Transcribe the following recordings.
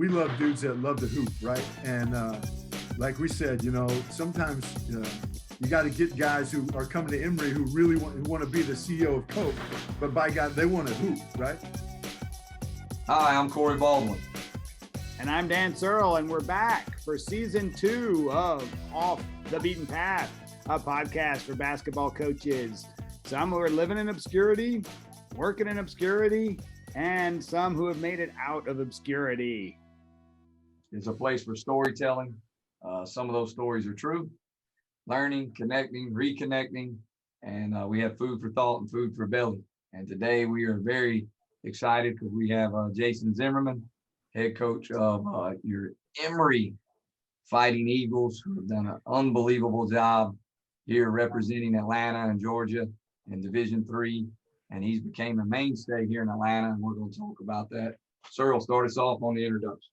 we love dudes that love to hoop, right? And like we said, sometimes you got to get guys who are coming to Emory who really want to be the CEO of Coke, but by God, they want to hoop, right? Hi, I'm Corey Baldwin. And I'm Dan Searle, and we're back for season 2 of Off the Beaten Path, a podcast for basketball coaches. Some who are living in obscurity, working in obscurity, and some who have made it out of obscurity. It's a place for storytelling. Some of those stories are true. Learning, connecting, reconnecting, and we have food for thought and food for belly. And today we are very excited because we have Jason Zimmerman, head coach of your Emory Fighting Eagles, who have done an unbelievable job here representing Atlanta and Georgia in Division III. And he's became a mainstay here in Atlanta, and we're going to talk about that. Searle, start us off on the introduction.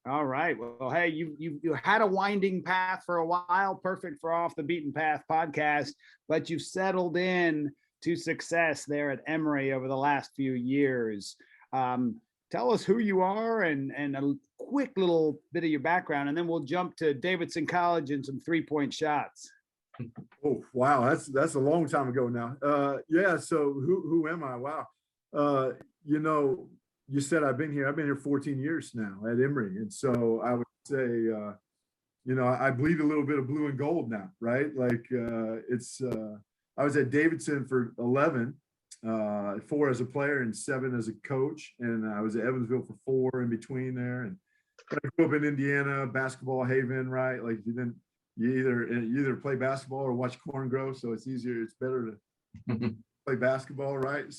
All right. Well, hey, you had a winding path for a while, perfect for Off the Beaten Path podcast, but you've settled in to success there at Emory over the last few years. Tell us who you are and a quick little bit of your background, and then we'll jump to Davidson College and some three-point shots. Oh, wow. That's a long time ago now. Yeah. So who am I? Wow. You said I've been here 14 years now at Emory. And so I would say, I bleed a little bit of blue and gold now, right? Like I was at Davidson for 11, 4 as a player and 7 as a coach. And I was at Evansville for 4 in between there. And I grew up in Indiana, basketball haven, right? Like you either play basketball or watch corn grow. So it's better to play basketball, right?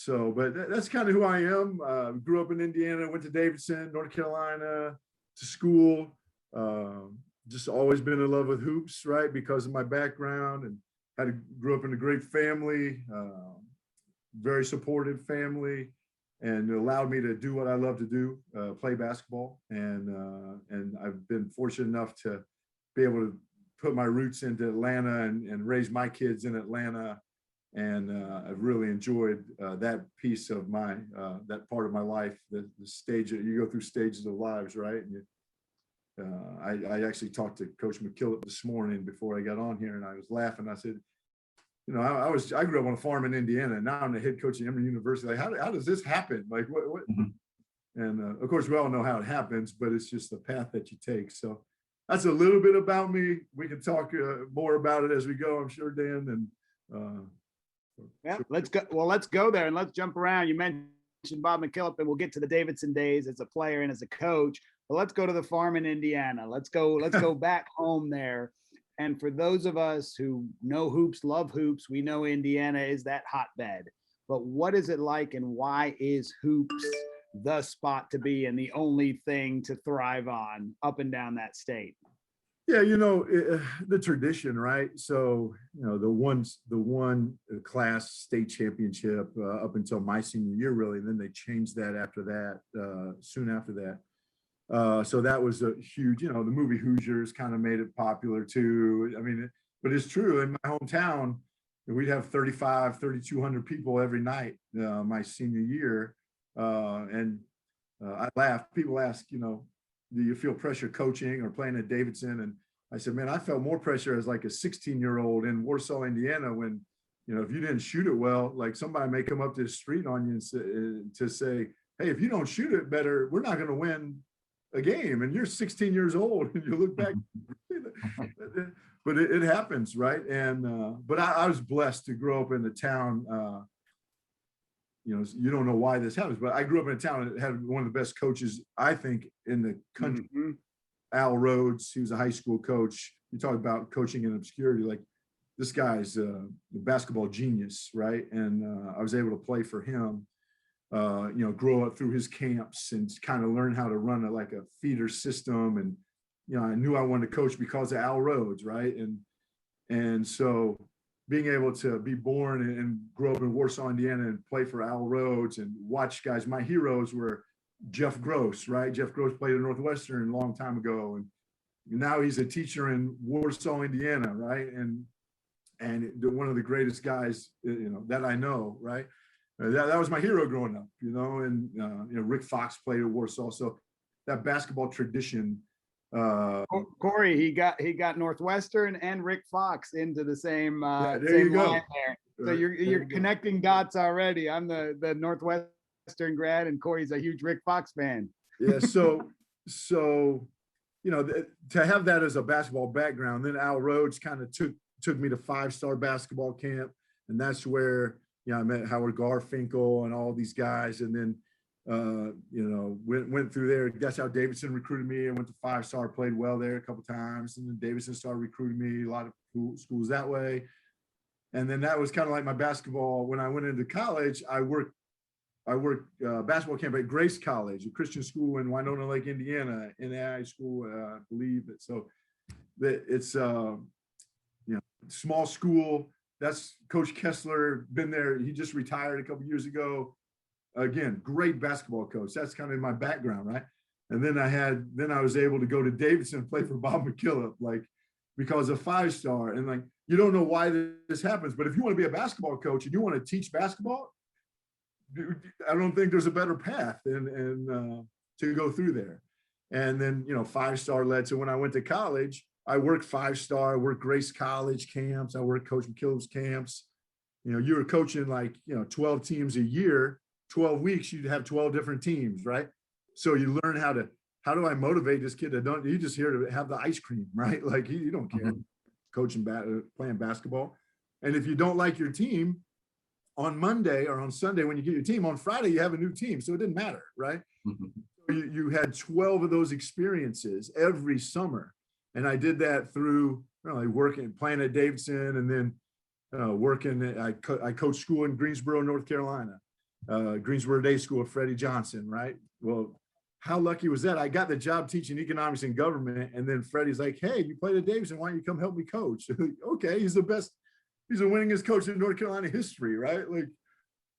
But that's kind of who I am. Grew up in Indiana, went to Davidson, North Carolina to school. Just always been in love with hoops, right? Because of my background, and grew up in a great family, very supportive family, and it allowed me to do what I love to do, play basketball. And I've been fortunate enough to be able to put my roots into Atlanta and raise my kids in Atlanta. And I've really enjoyed that piece of that part of my life, the stage that you go through stages of lives, right? And I actually talked to Coach McKillop this morning before I got on here, and I was laughing. I said, I grew up on a farm in Indiana, and now I'm the head coach at Emory University. Like, how does this happen? Like, what? Mm-hmm. And of course, we all know how it happens, but it's just the path that you take. So that's a little bit about me. We can talk more about it as we go, I'm sure, Dan. And yeah, let's go. Well, let's go there and let's jump around. You mentioned Bob McKillop, and we'll get to the Davidson days as a player and as a coach. But let's go to the farm in Indiana. Let's go back home there. And for those of us who know hoops, love hoops, we know Indiana is that hotbed. But what is it like, and why is hoops the spot to be and the only thing to thrive on up and down that state? Yeah, the tradition, right? So, the one class state championship up until my senior year, really. And then they changed that after that, soon after that. So that was a huge, the movie Hoosiers kind of made it popular too. I mean, but it's true. In my hometown, we'd have 3,200 people every night my senior year. And I laugh. People ask, do you feel pressure coaching or playing at Davidson? And I said, man, I felt more pressure as like a 16-year-old in Warsaw, Indiana, when, if you didn't shoot it well, like somebody may come up to the street on you and to say, hey, if you don't shoot it better, we're not going to win a game. And you're 16 years old and you look back, but it happens, right? And, but I was blessed to grow up in the town. You don't know why this happens, but I grew up in a town that had one of the best coaches, I think, in the country. Mm-hmm. Al Rhodes, he was a high school coach. You talk about coaching in obscurity, like this guy's a basketball genius, right? And I was able to play for him, grow up through his camps and kind of learn how to run a feeder system. And, I knew I wanted to coach because of Al Rhodes, right? And so being able to be born and grow up in Warsaw, Indiana, and play for Al Rhodes and watch guys, my heroes were Jeff Gross, right? Jeff Gross played at Northwestern a long time ago. And now he's a teacher in Warsaw, Indiana, right? And one of the greatest guys, that I know, right? that was my hero growing up, you know, and, you know, Rick Fox played at Warsaw. So that basketball tradition. Corey, he got Northwestern and Rick Fox into the same you go. line there. So you're connecting dots already. I'm the Northwestern grad, and Corey's a huge Rick Fox fan. Yeah. So you know, to have that as a basketball background, then Al Rhodes kind of took me to 5-star basketball camp, and that's where, you know, I met Howard Garfinkel and all these guys, and then you know, went through there. That's how Davidson recruited me. I went to 5-star, played well there a couple times, and then Davidson started recruiting me a lot of schools that way. And then that was kind of like my basketball. When I went into college, I worked basketball camp at Grace College, a Christian school in Winona Lake, Indiana, NAI school, I believe. So it's you know, small school. That's Coach Kessler, been there. He just retired a couple years ago. Again, great basketball coach. That's kind of my background, right? And then I was able to go to Davidson and play for Bob McKillop, like, because of 5-star. And like, you don't know why this happens, but if you want to be a basketball coach and you want to teach basketball, I don't think there's a better path and to go through there. And then, you know, 5-star led. So when I went to college, I worked 5-star, I worked Grace College camps, I worked Coach McKillop's camps. You know, you were coaching like, you know, 12 teams a year, 12 weeks, you'd have 12 different teams, right? So you learn how do I motivate this kid that you just here to have the ice cream, right? Like you don't care coaching, playing basketball. And if you don't like your team, on Monday or on Sunday, when you get your team, on Friday, you have a new team. So it didn't matter, right? You had 12 of those experiences every summer. And I did that through working, playing at Davidson, and then working. I coached school in Greensboro, North Carolina, Greensboro Day School of Freddie Johnson, right? Well, how lucky was that? I got the job teaching economics and government. And then Freddie's like, hey, you played at Davidson. Why don't you come help me coach? Okay, he's the best. He's the winningest coach in North Carolina history, right? Like,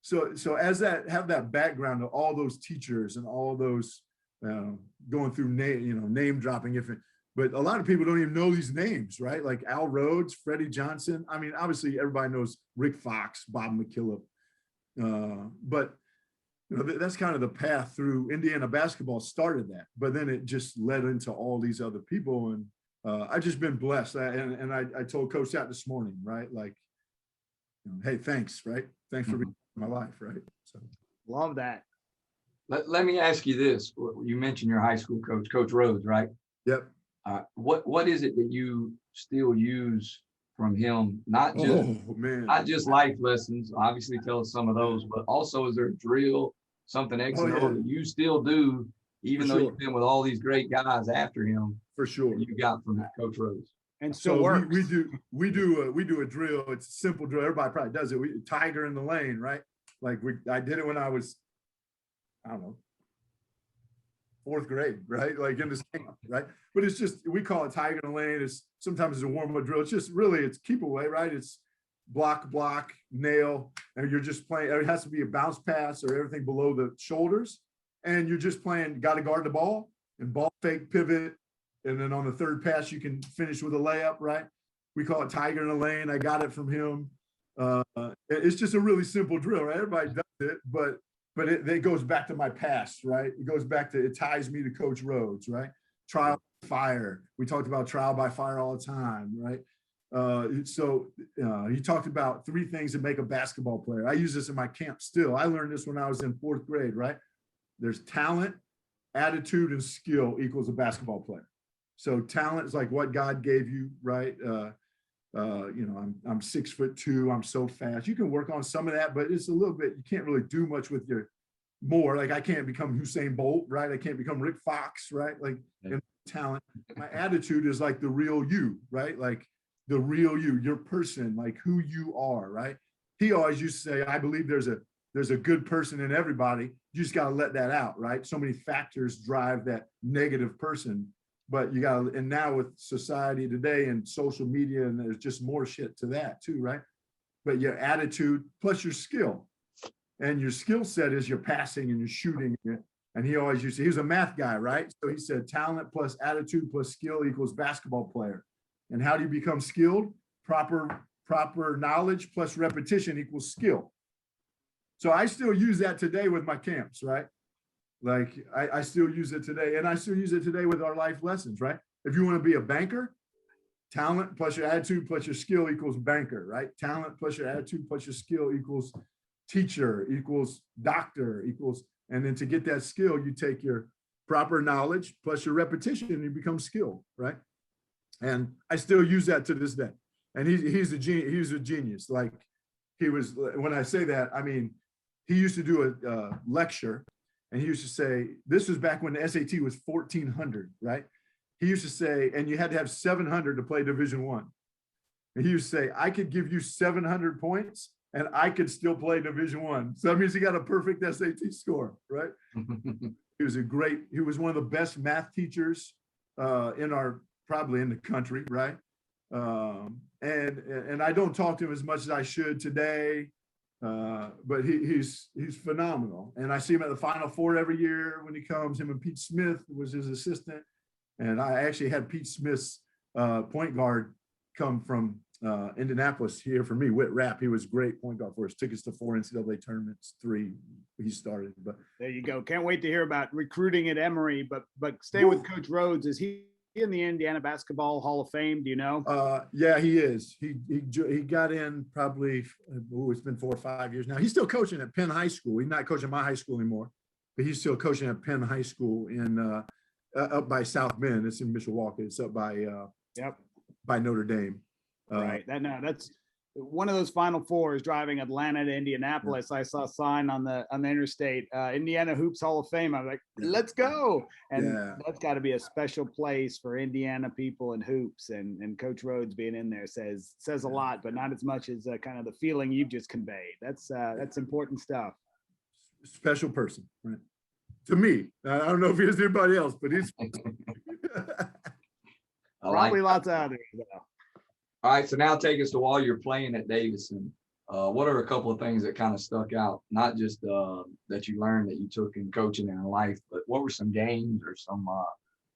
so as have that background of all those teachers and all those going through name dropping. But a lot of people don't even know these names, right? Like Al Rhodes, Freddie Johnson. I mean, obviously everybody knows Rick Fox, Bob McKillop, but you know, that's kind of the path through. Indiana basketball started that, but then it just led into all these other people, and I've just been blessed. And I told Coach that this morning, right? Like, you know, hey, thanks, right? Thanks for being in my life, right? So love that. Let me ask you this. You mentioned your high school coach, Coach Rhodes, right? Yep. What is it that you still use from him? Not just life lessons. Obviously, tell us some of those, but also is there a drill, something X and O that you still do, even though you've been with all these great guys after him? For sure. You got from Coach Rhodes. And still works. we do a drill. It's a simple drill. Everybody probably does it. Tiger in the lane, right? Like I did it when I was, I don't know, 4th grade, right? Like in this camp, right? But it's just, we call it Tiger in the lane. Sometimes it's a warm-up drill. It's just really, it's keep away, right? It's block, nail, and you're just playing. It has to be a bounce pass or everything below the shoulders. And you're just playing, got to guard the ball and ball fake, pivot. And then on the 3rd pass, you can finish with a layup, right? We call it Tiger in the lane. I got it from him. It's just a really simple drill, right? Everybody does it, but it goes back to my past, right? It goes back to, it ties me to Coach Rhodes, right? Trial by fire. We talked about trial by fire all the time, right? So he talked about 3 things that make a basketball player. I use this in my camp still. I learned this when I was in 4th grade, right? There's talent, attitude, and skill equals a basketball player. So talent is like what God gave you, right? You know, I'm 6'2", I'm so fast. You can work on some of that, but it's a little bit, you can't really do much with your more. Like I can't become Usain Bolt, right? I can't become Rick Fox, right? Like in talent. My attitude is like the real you, right? Like the real you, your person, like who you are, right? He always used to say, I believe there's a good person in everybody. You just got to let that out, right? So many factors drive that negative person. But you got to, and now with society today and social media, and there's just more shit to that too, right? But your attitude plus your skill, and your skill set is your passing and your shooting. And he always used to, he was a math guy, right? So he said talent plus attitude plus skill equals basketball player. And how do you become skilled? Proper knowledge plus repetition equals skill. So I still use that today with my camps, right? Like I still use it today, and I still use it today with our life lessons, right? If you want to be a banker, talent plus your attitude plus your skill equals banker, right? Talent plus your attitude plus your skill equals teacher, equals doctor, equals, and then to get that skill, you take your proper knowledge plus your repetition and you become skilled, right? And I still use that to this day. And he's a genius. He's a genius. Like he was, when I say that, I mean, he used to do a lecture and he used to say, this was back when the SAT was 1,400, right? He used to say, and you had to have 700 to play Division I. And he used to say, I could give you 700 points and I could still play Division I. So that means he got a perfect SAT score, right? He was he was one of the best math teachers probably in the country, right? And I don't talk to him as much as I should today, but he's phenomenal. And I see him at the Final Four every year when he comes. Him and Pete Smith was his assistant. And I actually had Pete Smith's point guard come from Indianapolis here for me, Whit Rapp. He was a great point guard for us. Took us to 4 NCAA tournaments, 3 he started. But there you go. Can't wait to hear about recruiting at Emory. But stay with Coach Rhodes. Is he in the Indiana Basketball Hall of Fame? Do you know? Yeah, he is. He got in probably, it's been 4 or 5 years now. He's still coaching at Penn High School. He's not coaching my high school anymore, but he's still coaching at Penn High School in up by South Bend. It's in Mishawaka. It's up by by Notre Dame. Right. That's one of those Final Fours. Driving Atlanta to Indianapolis, I saw a sign on the interstate, Indiana Hoops Hall of Fame. I was like, let's go. And that's got to be a special place for Indiana people and hoops. And Coach Rhodes being in there says a lot, but not as much as kind of the feeling you've just conveyed. That's important stuff. Special person, right? To me, I don't know if he is anybody else, but he's probably lots of others. All right, so now take us to while you're playing at Davidson. What are a couple of things that kind of stuck out? Not just that you learned that you took in coaching and in life, but what were some games or some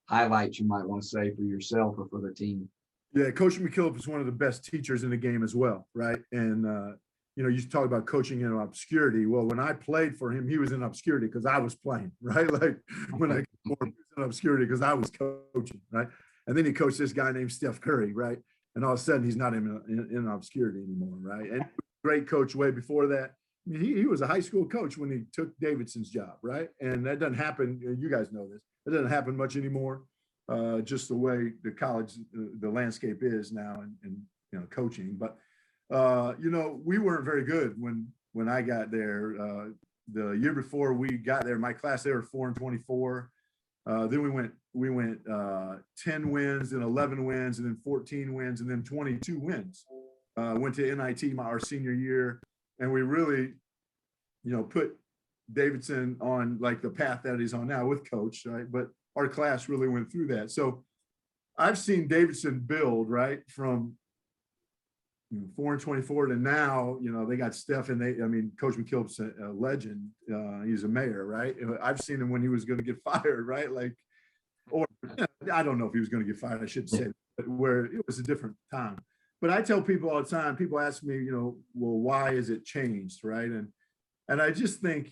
highlights you might want to say for yourself or for the team? Yeah, Coach McKillop is one of the best teachers in the game as well, right? And you talk about coaching in obscurity. Well, when I played for him, he was in obscurity because I was playing, right? Like when I he was in obscurity because I was coaching, right? And then he coached this guy named Steph Curry, right? And all of a sudden he's not in obscurity anymore, right? And great coach way before that. I mean, he was a high school coach when he took Davidson's job, right? And that doesn't happen. You guys know this. It doesn't happen much anymore. Just the way the college, the landscape is now, and coaching. But we weren't very good when I got there. The year before we got there, my class, they were 4-24. Then we went 10 wins, and 11 wins, and then 14 wins, and then 22 wins. Went to NIT our senior year, and we really, put Davidson on like the path that he's on now with Coach, right? But our class really went through that. So I've seen Davidson build, right, from 4-24 to now. They got Steph, and Coach McKillop's a legend. He's a mayor, right? I've seen him when he was going to get fired, right? Or I don't know if he was going to get fired. I shouldn't say that, but where it was a different time. But I tell people all the time. People ask me, well, why is it changed, right? And I just think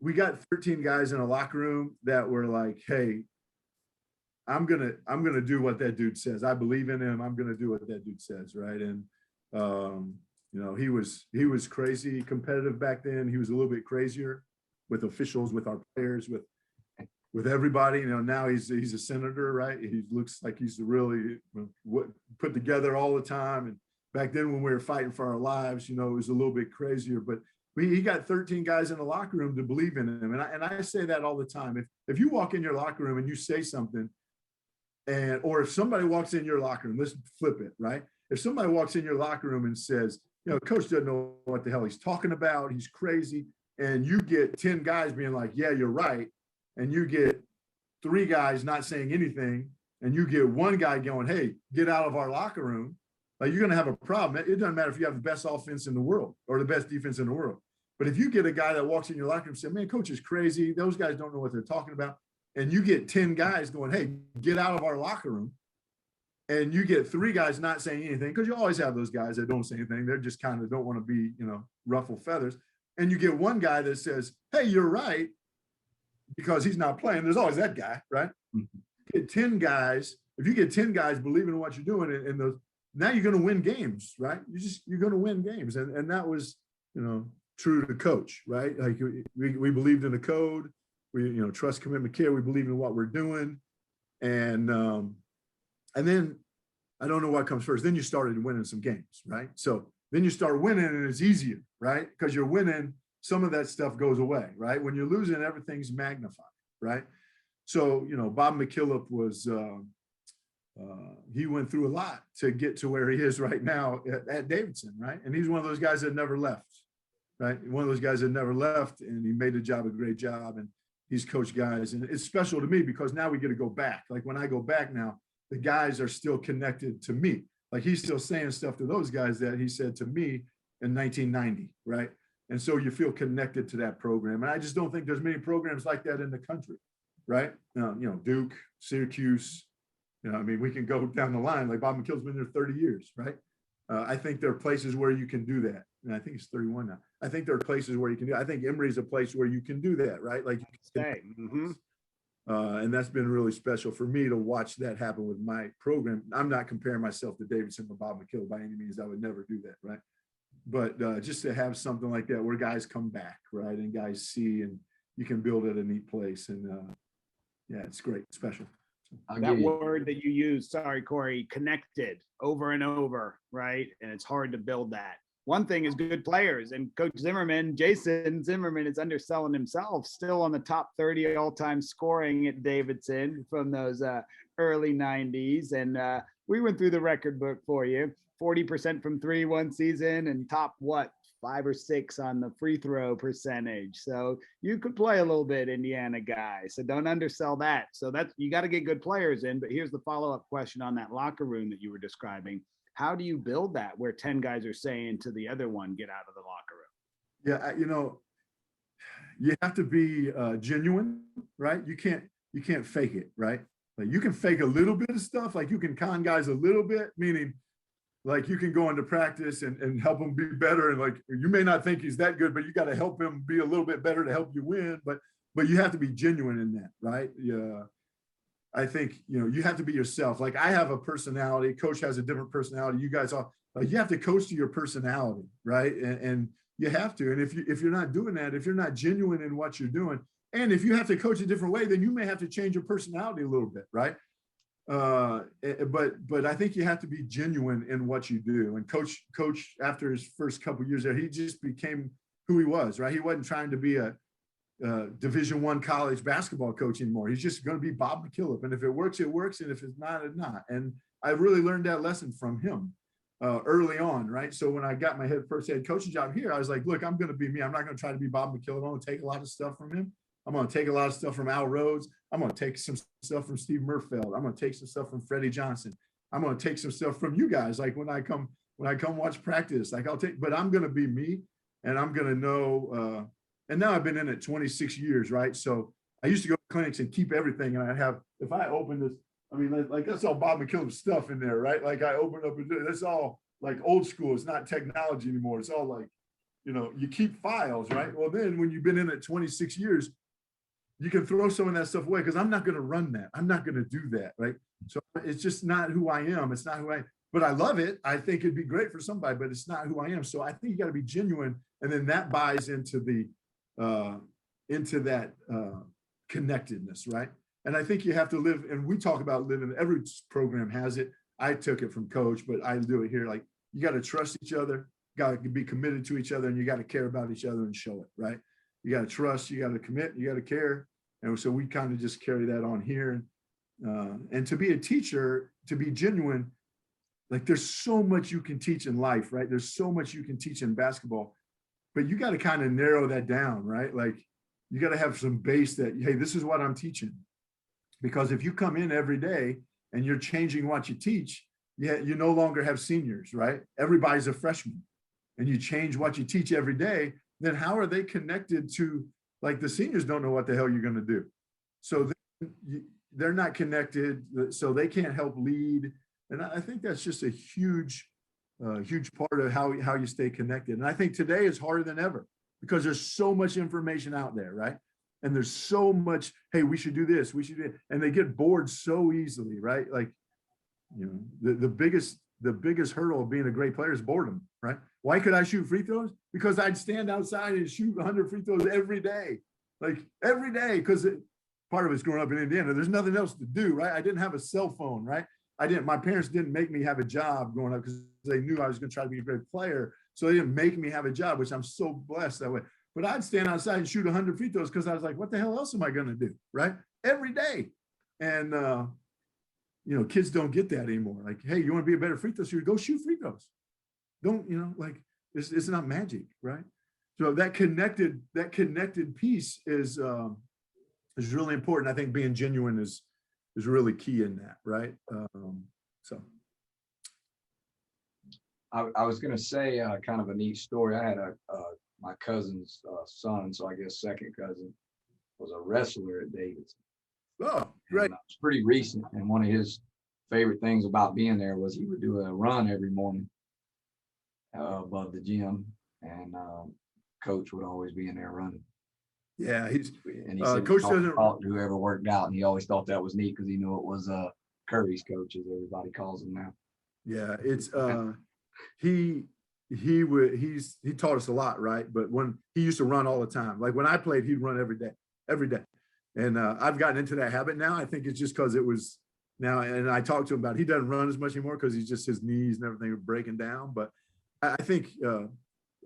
we got 13 guys in a locker room that were like, hey, I'm gonna do what that dude says. I believe in him. I'm gonna do what that dude says, right? And he was crazy competitive back then. He was a little bit crazier with officials, with our players, with everybody. Now he's a senator, right? He looks like he's really put together all the time. And back then when we were fighting for our lives, it was a little bit crazier. But he got 13 guys in the locker room to believe in him. And I say that all the time. If you walk in your locker room and you say something, or if somebody walks in your locker room, let's flip it, right? If somebody walks in your locker room and says, Coach doesn't know what the hell he's talking about, he's crazy, and you get 10 guys being like, yeah, you're right, and you get 3 guys not saying anything, and you get 1 guy going, hey, get out of our locker room, like you're going to have a problem. It doesn't matter if you have the best offense in the world or the best defense in the world. But if you get a guy that walks in your locker room and says, man, Coach is crazy, those guys don't know what they're talking about, and you get 10 guys going, hey, get out of our locker room, and you get three guys not saying anything, because you always have those guys that don't say anything. They're just kind of don't want to be, ruffle feathers. And you get one guy that says, hey, you're right, because he's not playing. There's always that guy, right? Mm-hmm. Get 10 guys. If you get 10 guys believing in what you're doing, and those, now you're going to win games, right? You're going to win games. And that was, true to Coach, right? Like we believed in the code. We, trust, commitment, care. We believe in what we're doing. And then I don't know what comes first. Then you started winning some games, right? So then you start winning and it's easier, right? Because you're winning, some of that stuff goes away, right? When you're losing, everything's magnified, right? So, Bob McKillop was, he went through a lot to get to where he is right now at Davidson, right? And he's one of those guys that never left, right? One of those guys that never left, and he made the job a great job, and he's coached guys. And it's special to me because now we get to go back. Like when I go back now, the guys are still connected to me. Like he's still saying stuff to those guys that he said to me in 1990, right? And so you feel connected to that program. And I just don't think there's many programs like that in the country, right? Duke, Syracuse, we can go down the line. Like Bob McKillop's been there 30 years, right? I think there are places where you can do that. And I think he's 31 now. I think there are places where you can do. I think Emory is a place where you can do that, right? Like you can stay. Mm-hmm. And that's been really special for me to watch that happen with my program. I'm not comparing myself to Davidson or Bob McKillop by any means. I would never do that, right? But just to have something like that where guys come back, right, and guys see, and you can build at a neat place, and yeah, it's great, special. That word that you use, sorry, Corey, connected over and over, right? And it's hard to build that. One thing is good players, and Coach Zimmerman, Jason Zimmerman, is underselling himself, still on the top 30 all-time scoring at Davidson from those early 90s. And we went through the record book for you. 40% from three one season, and top 5 or 6 on the free throw percentage. So you could play a little bit, Indiana guy. So don't undersell that. So that's, you got to get good players in. But here's the follow-up question on that locker room that you were describing. How do you build that where 10 guys are saying to the other one, get out of the locker room? Yeah, you have to be genuine, right? You can't fake it, right? Like you can fake a little bit of stuff. Like you can con guys a little bit, meaning like you can go into practice and help him be better. And like, you may not think he's that good, but you got to help him be a little bit better to help you win. But you have to be genuine in that, right? Yeah. I think, you have to be yourself. Like I have a personality, Coach has a different personality. You guys all, you have to coach to your personality, right? And you have to. And if you're not doing that, if you're not genuine in what you're doing, and if you have to coach a different way, then you may have to change your personality a little bit, right? But I think you have to be genuine in what you do. And coach after his first couple of years there, he just became who he was, right? He wasn't trying to be a Division I college basketball coach anymore. He's just going to be Bob McKillop. And if it works, it works. And if it's not, it's not. And I really learned that lesson from him early on, right? So when I got my first head coaching job here, I was like, look, I'm going to be me. I'm not going to try to be Bob McKillop. I'm going to take a lot of stuff from him. I'm going to take a lot of stuff from Al Rhodes. I'm going to take some stuff from Steve Murfeld. I'm going to take some stuff from Freddie Johnson. I'm going to take some stuff from you guys. Like when I come watch practice, like but I'm going to be me, and I'm going to know. And now I've been in it 26 years, right? So I used to go to clinics and keep everything. And if I open this, like that's all Bob McKillop's stuff in there, right? Like I open up and that's all like old school. It's not technology anymore. It's all like, you keep files, right? Well, then when you've been in it 26 years, you can throw some of that stuff away because I'm not going to run that. I'm not going to do that, right? So it's just not who I am. It's not who but I love it. I think it'd be great for somebody, but it's not who I am. So I think you got to be genuine. And then that buys into that connectedness, right? And I think you have to live, and we talk about living, every program has it. I took it from Coach, but I do it here. Like you got to trust each other, got to be committed to each other, and you got to care about each other and show it, right? You got to trust, you got to commit, you got to care. And so we kind of just carry that on here. And to be a teacher, to be genuine, like there's so much you can teach in life, right? There's so much you can teach in basketball, but you got to kind of narrow that down, right? Like you got to have some base that, hey, this is what I'm teaching. Because if you come in every day and you're changing what you teach, you no longer have seniors, right? Everybody's a freshman, and you change what you teach every day, then how are they connected to, like the seniors don't know what the hell you're going to do. So they're not connected, so they can't help lead. And I think that's just a huge part of how you stay connected. And I think today is harder than ever because there's so much information out there, right? And there's so much, hey, we should do this, we should do it. And they get bored so easily, right? Like, you know, the biggest hurdle of being a great player is boredom, right? Why could I shoot free throws? Because I'd stand outside and shoot 100 free throws every day, like every day, because part of it's growing up in Indiana. There's nothing else to do, right? I didn't have a cell phone, right? My parents didn't make me have a job growing up because they knew I was going to try to be a great player. So they didn't make me have a job, which I'm so blessed that way. But I'd stand outside and shoot 100 free throws because I was like, what the hell else am I going to do, right? Every day. And, you know, kids don't get that anymore. Like, hey, you want to be a better free throw shooter? Go shoot free throws. Don't, you know, like, it's not magic, right? So that connected piece is really important. I think being genuine is really key in that, right? So. I was going to say kind of a neat story. I had my cousin's son, so I guess second cousin, was a wrestler at Davidson. Oh, right. It's pretty recent. And one of his favorite things about being there was he would do a run every morning above the gym, and coach would always be in there running. Yeah, he said coach doesn't talk to whoever worked out, and he always thought that was neat because he knew it was Curry's coach, as everybody calls him now. Yeah, it's he taught us a lot, right? But when he used to run all the time, like when I played, he'd run every day. And I've gotten into that habit now. I think it's just because it was now, and I talked to him about it. He doesn't run as much anymore because he's just, his knees and everything are breaking down. But I think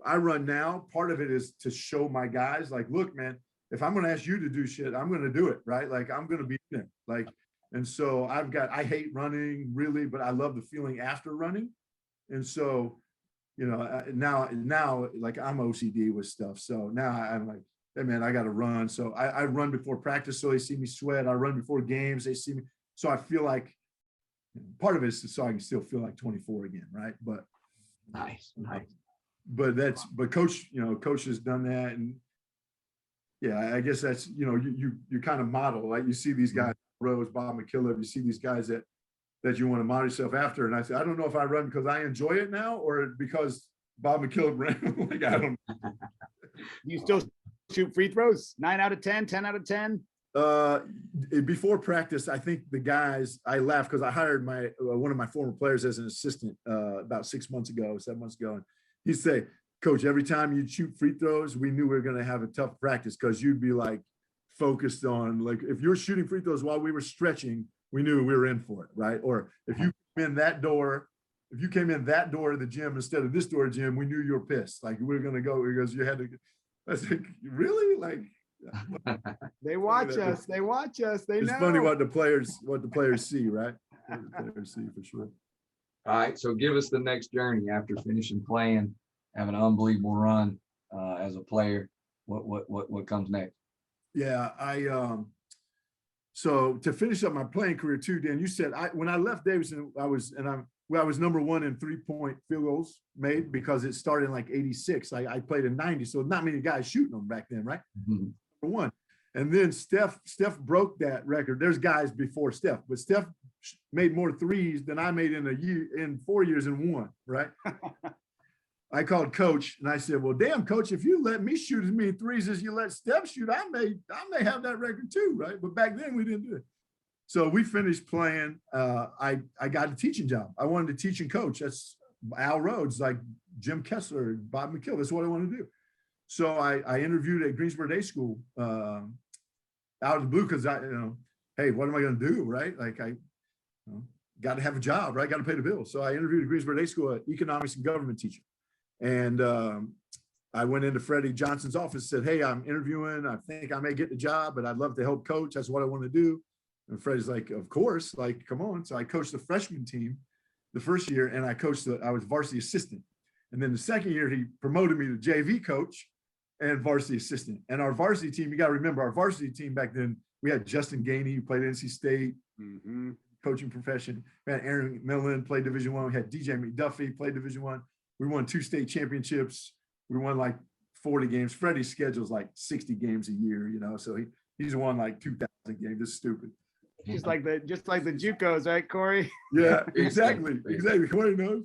I run now. Part of it is to show my guys, like, look, man, if I'm going to ask you to do shit, I'm going to do it, right? Like, I'm going to be there. Like, and so I hate running really, but I love the feeling after running. And so, you know, now like I'm OCD with stuff. So now I'm like, hey man, I got to run. So I run before practice. So they see me sweat. I run before games. They see me. So I feel like part of it is so I can still feel like 24 again. Right. But nice. But coach, you know, coach has done that. And yeah, I guess that's, you know, you kind of model, like you see these guys, Rhodes, Bob McKillop, you see these guys that you want to model yourself after. And I said, I don't know if I run because I enjoy it now or because Bob McKillop ran. Like, I don't know. You still shoot free throws? 9 out of 10, 10 out of 10? Before practice, I think the guys, I laughed because I hired one of my former players as an assistant about 7 months ago. And he'd say, Coach, every time you'd shoot free throws, we knew we were going to have a tough practice because you'd be like focused on, like, if you're shooting free throws while we were stretching, we knew we were in for it, right? Or if you came in that door of the gym instead of this door of the gym, we knew you were pissed. Like, we were going to go because you had to. I was like, really? Like, they watch us. They watch us. They know. It's funny what the players see, right? What the players see for sure. All right, so give us the next journey after finishing playing, having an unbelievable run as a player. What comes next? Yeah, so to finish up my playing career too, Dan, you said when I left Davidson, I was number one in 3-point field goals made because it started in like 86. I played in 90, so not many guys shooting them back then, right? Mm-hmm. Number one. And then Steph broke that record. There's guys before Steph, but Steph made more threes than I made in 4 years in one, right? I called coach and I said, well, damn, coach, if you let me shoot as many threes as you let Steph shoot, I may have that record too, right? But back then we didn't do it. So we finished playing. I got a teaching job. I wanted to teach and coach. That's Al Rhodes, like Jim Kessler, Bob McKillop. That's what I wanted to do. So I interviewed at Greensboro Day School out of the blue because hey, what am I going to do, right? Like I got to have a job, right? Got to pay the bills. So I interviewed at Greensboro Day School, economics and government teacher. And I went into Freddie Johnson's office, said, hey, I'm interviewing. I think I may get the job, but I'd love to help coach. That's what I want to do. And Freddie's like, of course, like, come on. So I coached the freshman team the first year, and I was varsity assistant. And then the second year, he promoted me to JV coach and varsity assistant. And our varsity team, you got to remember, our varsity team back then, we had Justin Gainey, who played at NC State, coaching profession. We had Aaron Millen, played Division I. We had DJ McDuffie, played Division I. We won 2 state championships. We won like 40 games. Freddie schedules like 60 games a year, so he's won like 2,000 games. It's stupid. Just like the JUCOs, right, Corey? Yeah, exactly. Corey knows.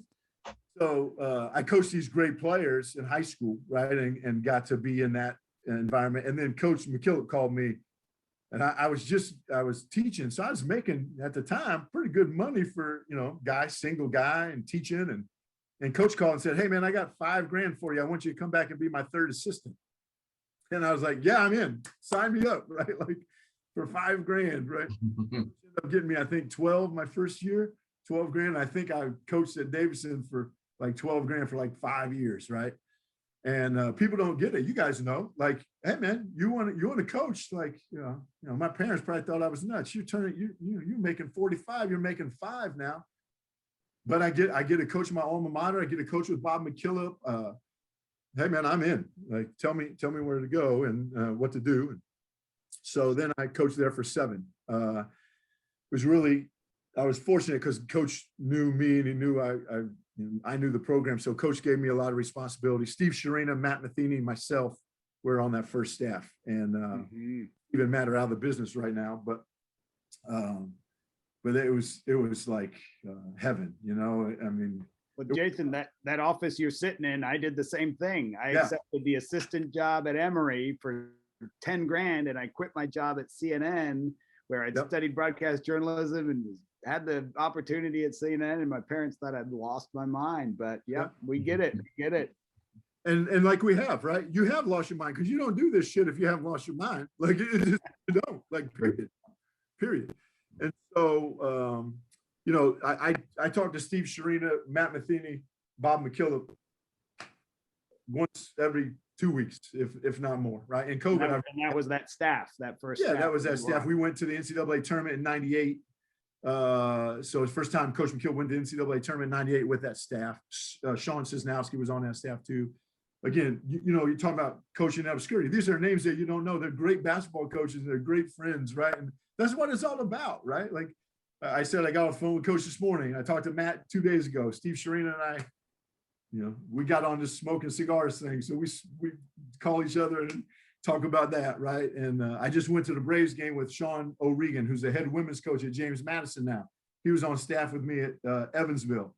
So I coached these great players in high school, right? And got to be in that environment. And then Coach McKillop called me, and I was teaching. So I was making at the time pretty good money for, single guy and teaching. And Coach called and said, "Hey man, I got $5,000 for you. I want you to come back and be my third assistant." And I was like, "Yeah, I'm in. Sign me up," right? Like for $5,000, right? Ended up getting me, I think, 12 my first year, 12 grand. I think I coached at Davidson for like 12 grand for like 5 years, right? And people don't get it. You guys know, like, hey man, you want to coach? Like, my parents probably thought I was nuts. You're making 45, you're making 5 now. But I get to coach my alma mater. I get to coach with Bob McKillop. Hey man, I'm in. Like, tell me where to go and what to do. And so then I coached there for 7. I was fortunate because Coach knew me and he knew I knew the program. So Coach gave me a lot of responsibility. Steve Sharina, Matt Matheny, and myself were on that first staff, and even Matt are out of the business right now. But it was like heaven, I mean. Well, Jason, that office you're sitting in, I did the same thing. I accepted the assistant job at Emory for $10,000, and I quit my job at CNN, where I'd studied broadcast journalism and had the opportunity at CNN, and my parents thought I'd lost my mind. But we get it. We get it. And like we have, right? You have lost your mind because you don't do this shit if you haven't lost your mind. Like you don't, like period. And so I talked to Steve Sharina, Matt Matheny, Bob McKillop once every 2 weeks, if not more, right? In COVID, and that was that staff, that first. Yeah, that was that staff. We went to the NCAA tournament in '98. So it's the first time Coach McKillop went to the NCAA tournament in '98 with that staff. Sean Cisnowski was on that staff too. Again, you're talking about coaching in obscurity. These are names that you don't know. They're great basketball coaches. They're great friends, right? And that's what it's all about, right? Like I said, I got on the phone with Coach this morning. I talked to Matt 2 days ago. Steve Sharina and I, we got on this smoking cigars thing. So we call each other and talk about that, right? And I just went to the Braves game with Sean O'Regan, who's the head women's coach at James Madison now. He was on staff with me at Evansville.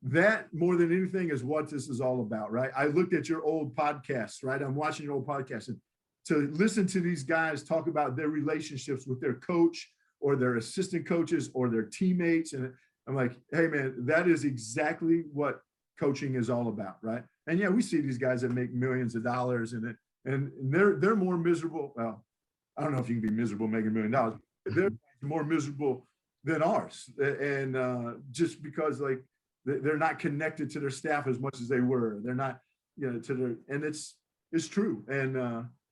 That, more than anything, is what this is all about, right? I looked at your old podcasts, right? I'm watching your old podcasts. And to listen to these guys talk about their relationships with their coach or their assistant coaches or their teammates. And I'm like, hey, man, that is exactly what coaching is all about, right? And yeah, we see these guys that make millions of dollars and they're more miserable. Well, I don't know if you can be miserable making $1 million. They're more miserable than ours. And just because like they're not connected to their staff as much as they were. They're not, and it's true. And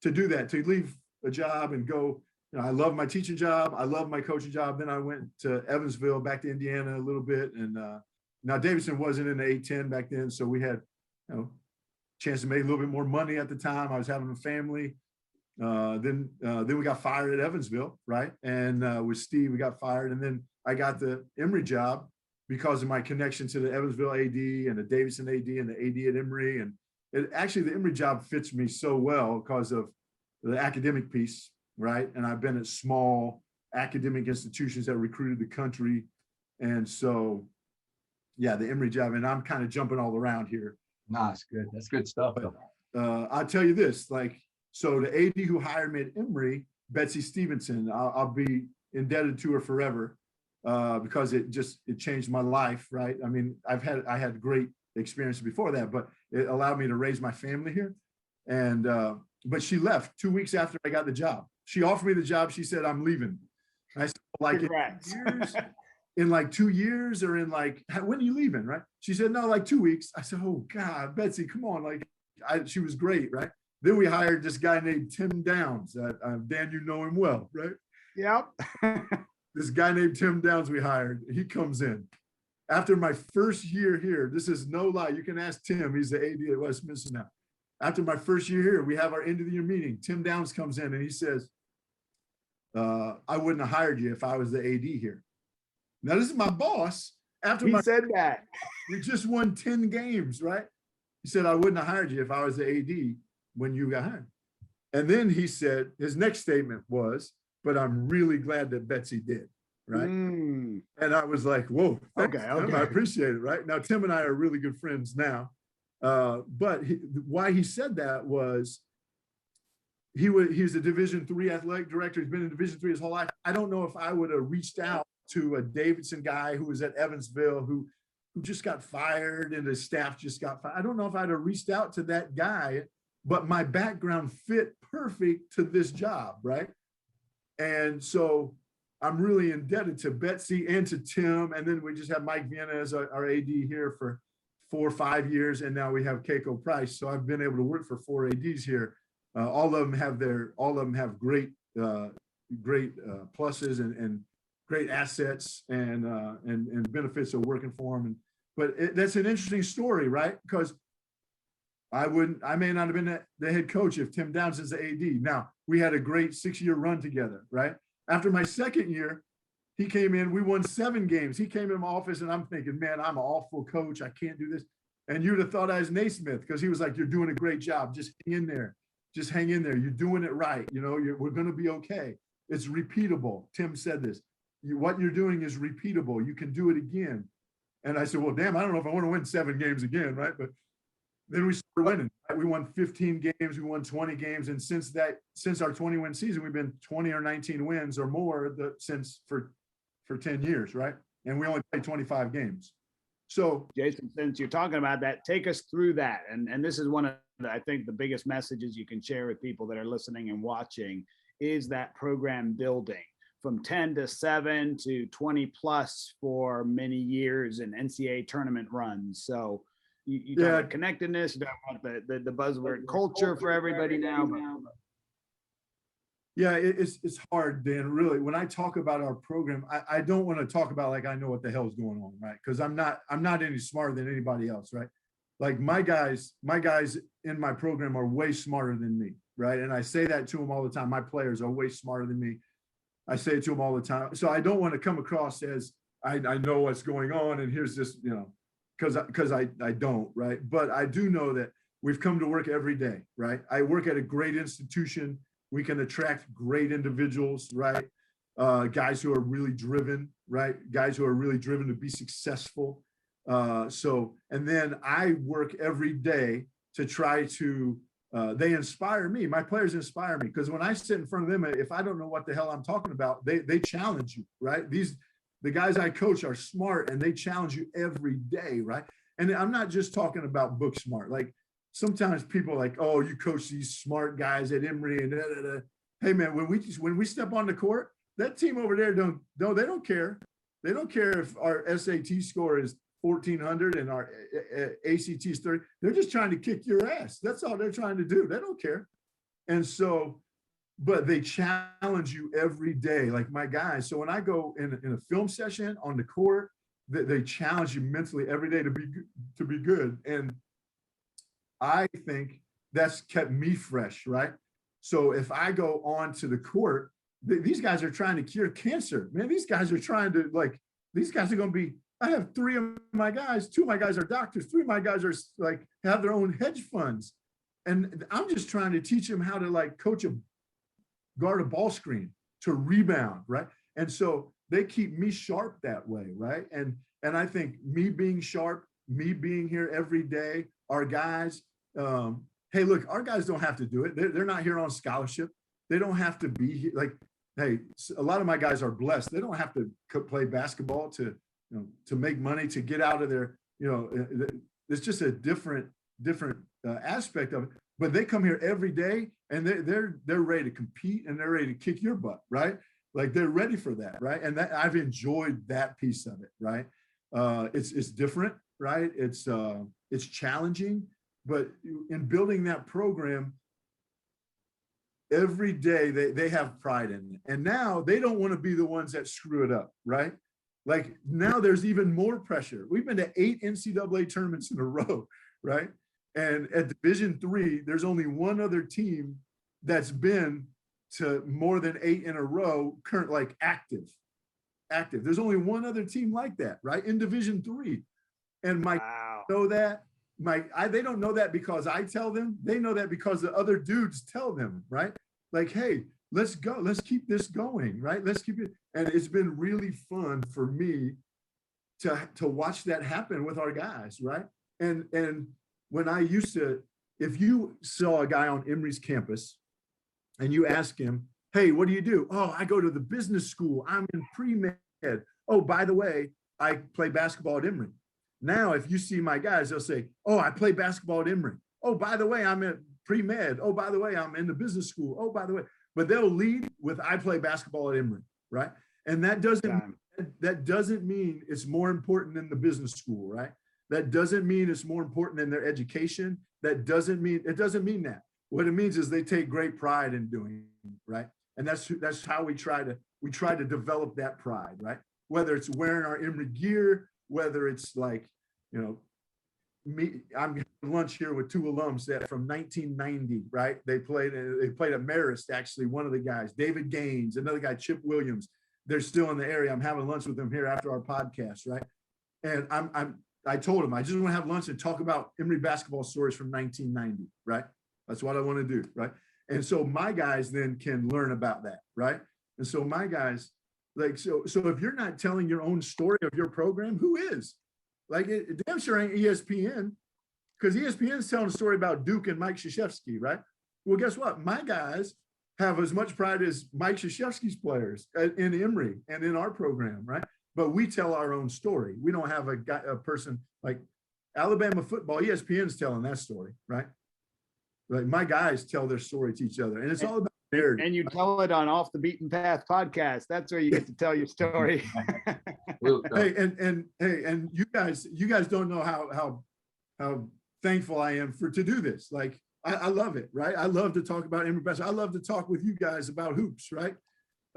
to do that, to leave a job and go, I love my teaching job. I love my coaching job. Then I went to Evansville, back to Indiana a little bit. And now Davidson wasn't in the A-10 back then. So we had, chance to make a little bit more money at the time. I was having a family. Then we got fired at Evansville, right? And with Steve, we got fired. And then I got the Emory job because of my connection to the Evansville AD and the Davidson AD and the AD at Emory. And actually the Emory job fits me so well because of the academic piece, right? And I've been at small academic institutions that recruited the country. And so, yeah, the Emory job, and I'm kind of jumping all around here. Nice, good. That's good stuff. But, I'll tell you this, so the AD who hired me at Emory, Betsy Stevenson, I'll be indebted to her forever because it changed my life, right? I mean, I had great experience before that, but it allowed me to raise my family here. And but she left 2 weeks after I got the job. She offered me the job. She said, "I'm leaving." And I said, like in like 2 years or in like, when are you leaving, right? She said, "No, like 2 weeks." I said, "Oh God, Betsy, come on." She was great, right? Then we hired this guy named Tim Downs. Dan, you know him well, right? Yep. This guy named Tim Downs we hired. He comes in. After my first year here, this is no lie. You can ask Tim. He's the AD at Westminster now. After my first year here, we have our end of the year meeting. Tim Downs comes in and he says, "I wouldn't have hired you if I was the AD here." Now, this is my boss. He said that. We just won 10 games, right? He said, "I wouldn't have hired you if I was the AD when you got hired." And then he said, his next statement was, "But I'm really glad that Betsy did." right? Mm. And I was like, whoa, thanks, Okay, Tim. okay. I appreciate it, right? Now, Tim and I are really good friends now. But why he said that was he's a Division III athletic director. He's been in Division III his whole life. I don't know if I would have reached out to a Davidson guy who was at Evansville who just got fired and his staff just got fired. I don't know if I'd have reached out to that guy, but my background fit perfect to this job, right? And so I'm really indebted to Betsy and to Tim. And then we just have Mike Vienna as our AD here for 4 or 5 years. And now we have Keiko Price. So I've been able to work for 4 ADs here. All of them have great pluses and great assets and benefits of working for them. But that's an interesting story, right? Because I may not have been the head coach if Tim Downs is the AD. Now, we had a great 6-year run together, right? After my second year, he came in, we won 7 games. He came in my office and I'm thinking, man, I'm an awful coach. I can't do this. And you'd have thought I was Naismith because he was like, you're doing a great job. Just hang in there. Just hang in there. You're doing it right. You know, we're going to be okay. It's repeatable. Tim said this. What you're doing is repeatable. You can do it again. And I said, well, damn, I don't know if I want to win 7 games again, right? But then we started winning. Right? We won 15 games. We won 20 games. And since our 20-win season, we've been 20 or 19 wins or more for 10 years, right? And we only played 25 games. So, Jason, since you're talking about that, take us through that. And this is one of I think the biggest messages you can share with people that are listening and watching is that program building from 10 to 7 to 20 plus for many years and NCAA tournament runs. So you talk about connectedness, you talk about the buzzword culture for everybody now. Yeah, it's hard, Dan, really. When I talk about our program, I don't want to talk about like I know what the hell's going on, right? Because I'm not any smarter than anybody else, right? Like my guys in my program are way smarter than me, right? And I say that to them all the time. My players are way smarter than me. I say it to them all the time. So I don't want to come across as I know what's going on and here's this, you know, because I don't, right? But I do know that we've come to work every day, right? I work at a great institution. We can attract great individuals, right? Guys who are really driven, right? Guys who are really driven to be successful. And then I work every day to try to, they inspire me. My players inspire me because when I sit in front of them, if I don't know what the hell I'm talking about, they challenge you, right? The guys I coach are smart and they challenge you every day, right? And I'm not just talking about book smart. Like sometimes people are like, oh, you coach these smart guys at Emory and da, da, da. Hey man, when we step on the court, that team over there they don't care. They don't care if our SAT score is 1,400 and our ACT is 30. They're just trying to kick your ass. That's all they're trying to do. They don't care. And so, but they challenge you every day, like my guys. So when I go in a film session on the court, they challenge you mentally every day to be good. And I think that's kept me fresh, right? So if I go on to the court, these guys are trying to cure cancer. Man, these guys are trying to these guys are going to be, I have 3 of my guys, 2 of my guys are doctors, 3 of my guys are like have their own hedge funds. And I'm just trying to teach them how to guard a ball screen, to rebound, right? And so they keep me sharp that way, right? And I think me being sharp, me being here every day, our guys, hey, look, our guys don't have to do it. They're not here on scholarship. They don't have to be here. Like, hey, a lot of my guys are blessed. They don't have to play basketball to make money, to get out of their, it's just a different aspect of it. But they come here every day and they're ready to compete and they're ready to kick your butt, right? Like they're ready for that, right? And that I've enjoyed that piece of it, right? It's different, right? It's challenging, but in building that program, every day they have pride in it. And now they don't want to be the ones that screw it up, right? Like now there's even more pressure. We've been to 8 NCAA tournaments in a row, right? And at Division III, there's only one other team that's been to more than 8 in a row, active. There's only one other team like that, right? In Division III. And Wow. know that. They don't know that because I tell them. They know that because the other dudes tell them, right? Like, hey, let's go. Let's keep this going, right? Let's keep it. And it's been really fun for me to watch that happen with our guys, right? And when I used to, if you saw a guy on Emory's campus and you ask him, hey, what do you do? Oh, I go to the business school. I'm in pre-med. Oh, by the way, I play basketball at Emory. Now, if you see my guys, they'll say, oh, I play basketball at Emory. Oh, by the way, I'm at pre-med. Oh, by the way, I'm in the business school. Oh, by the way, but they'll lead with I play basketball at Emory, right? And that doesn't mean it's more important than the business school, right? That doesn't mean it's more important than their education. It doesn't mean that. What it means is they take great pride in doing, right? And that's how we try to develop that pride, right? Whether it's wearing our Emory gear, whether it's like, you know, I'm having lunch here with two alums that from 1990, right? They played at Marist, actually, one of the guys, David Gaines, another guy, Chip Williams. They're still in the area. I'm having lunch with them here after our podcast, right? And I told him I just want to have lunch and talk about Emory basketball stories from 1990, right? That's what I want to do, right? And so my guys then can learn about that, right? And so my guys, like, so if you're not telling your own story of your program, who is? Like, it damn sure ain't ESPN, because ESPN is telling a story about Duke and Mike Krzyzewski, right? Well, guess what? My guys have as much pride as Mike Krzyzewski's players in Emory and in our program, right? But we tell our own story. We don't have a person like Alabama football. ESPN's telling that story, right? Like, my guys tell their story to each other, and it's all about narrative. And you tell it on Off the Beaten Path podcast. That's where you get to tell your story. Hey, and you guys don't know how thankful I am to do this. Like, I love it, right? I love to talk about Emory basketball. I love to talk with you guys about hoops, right?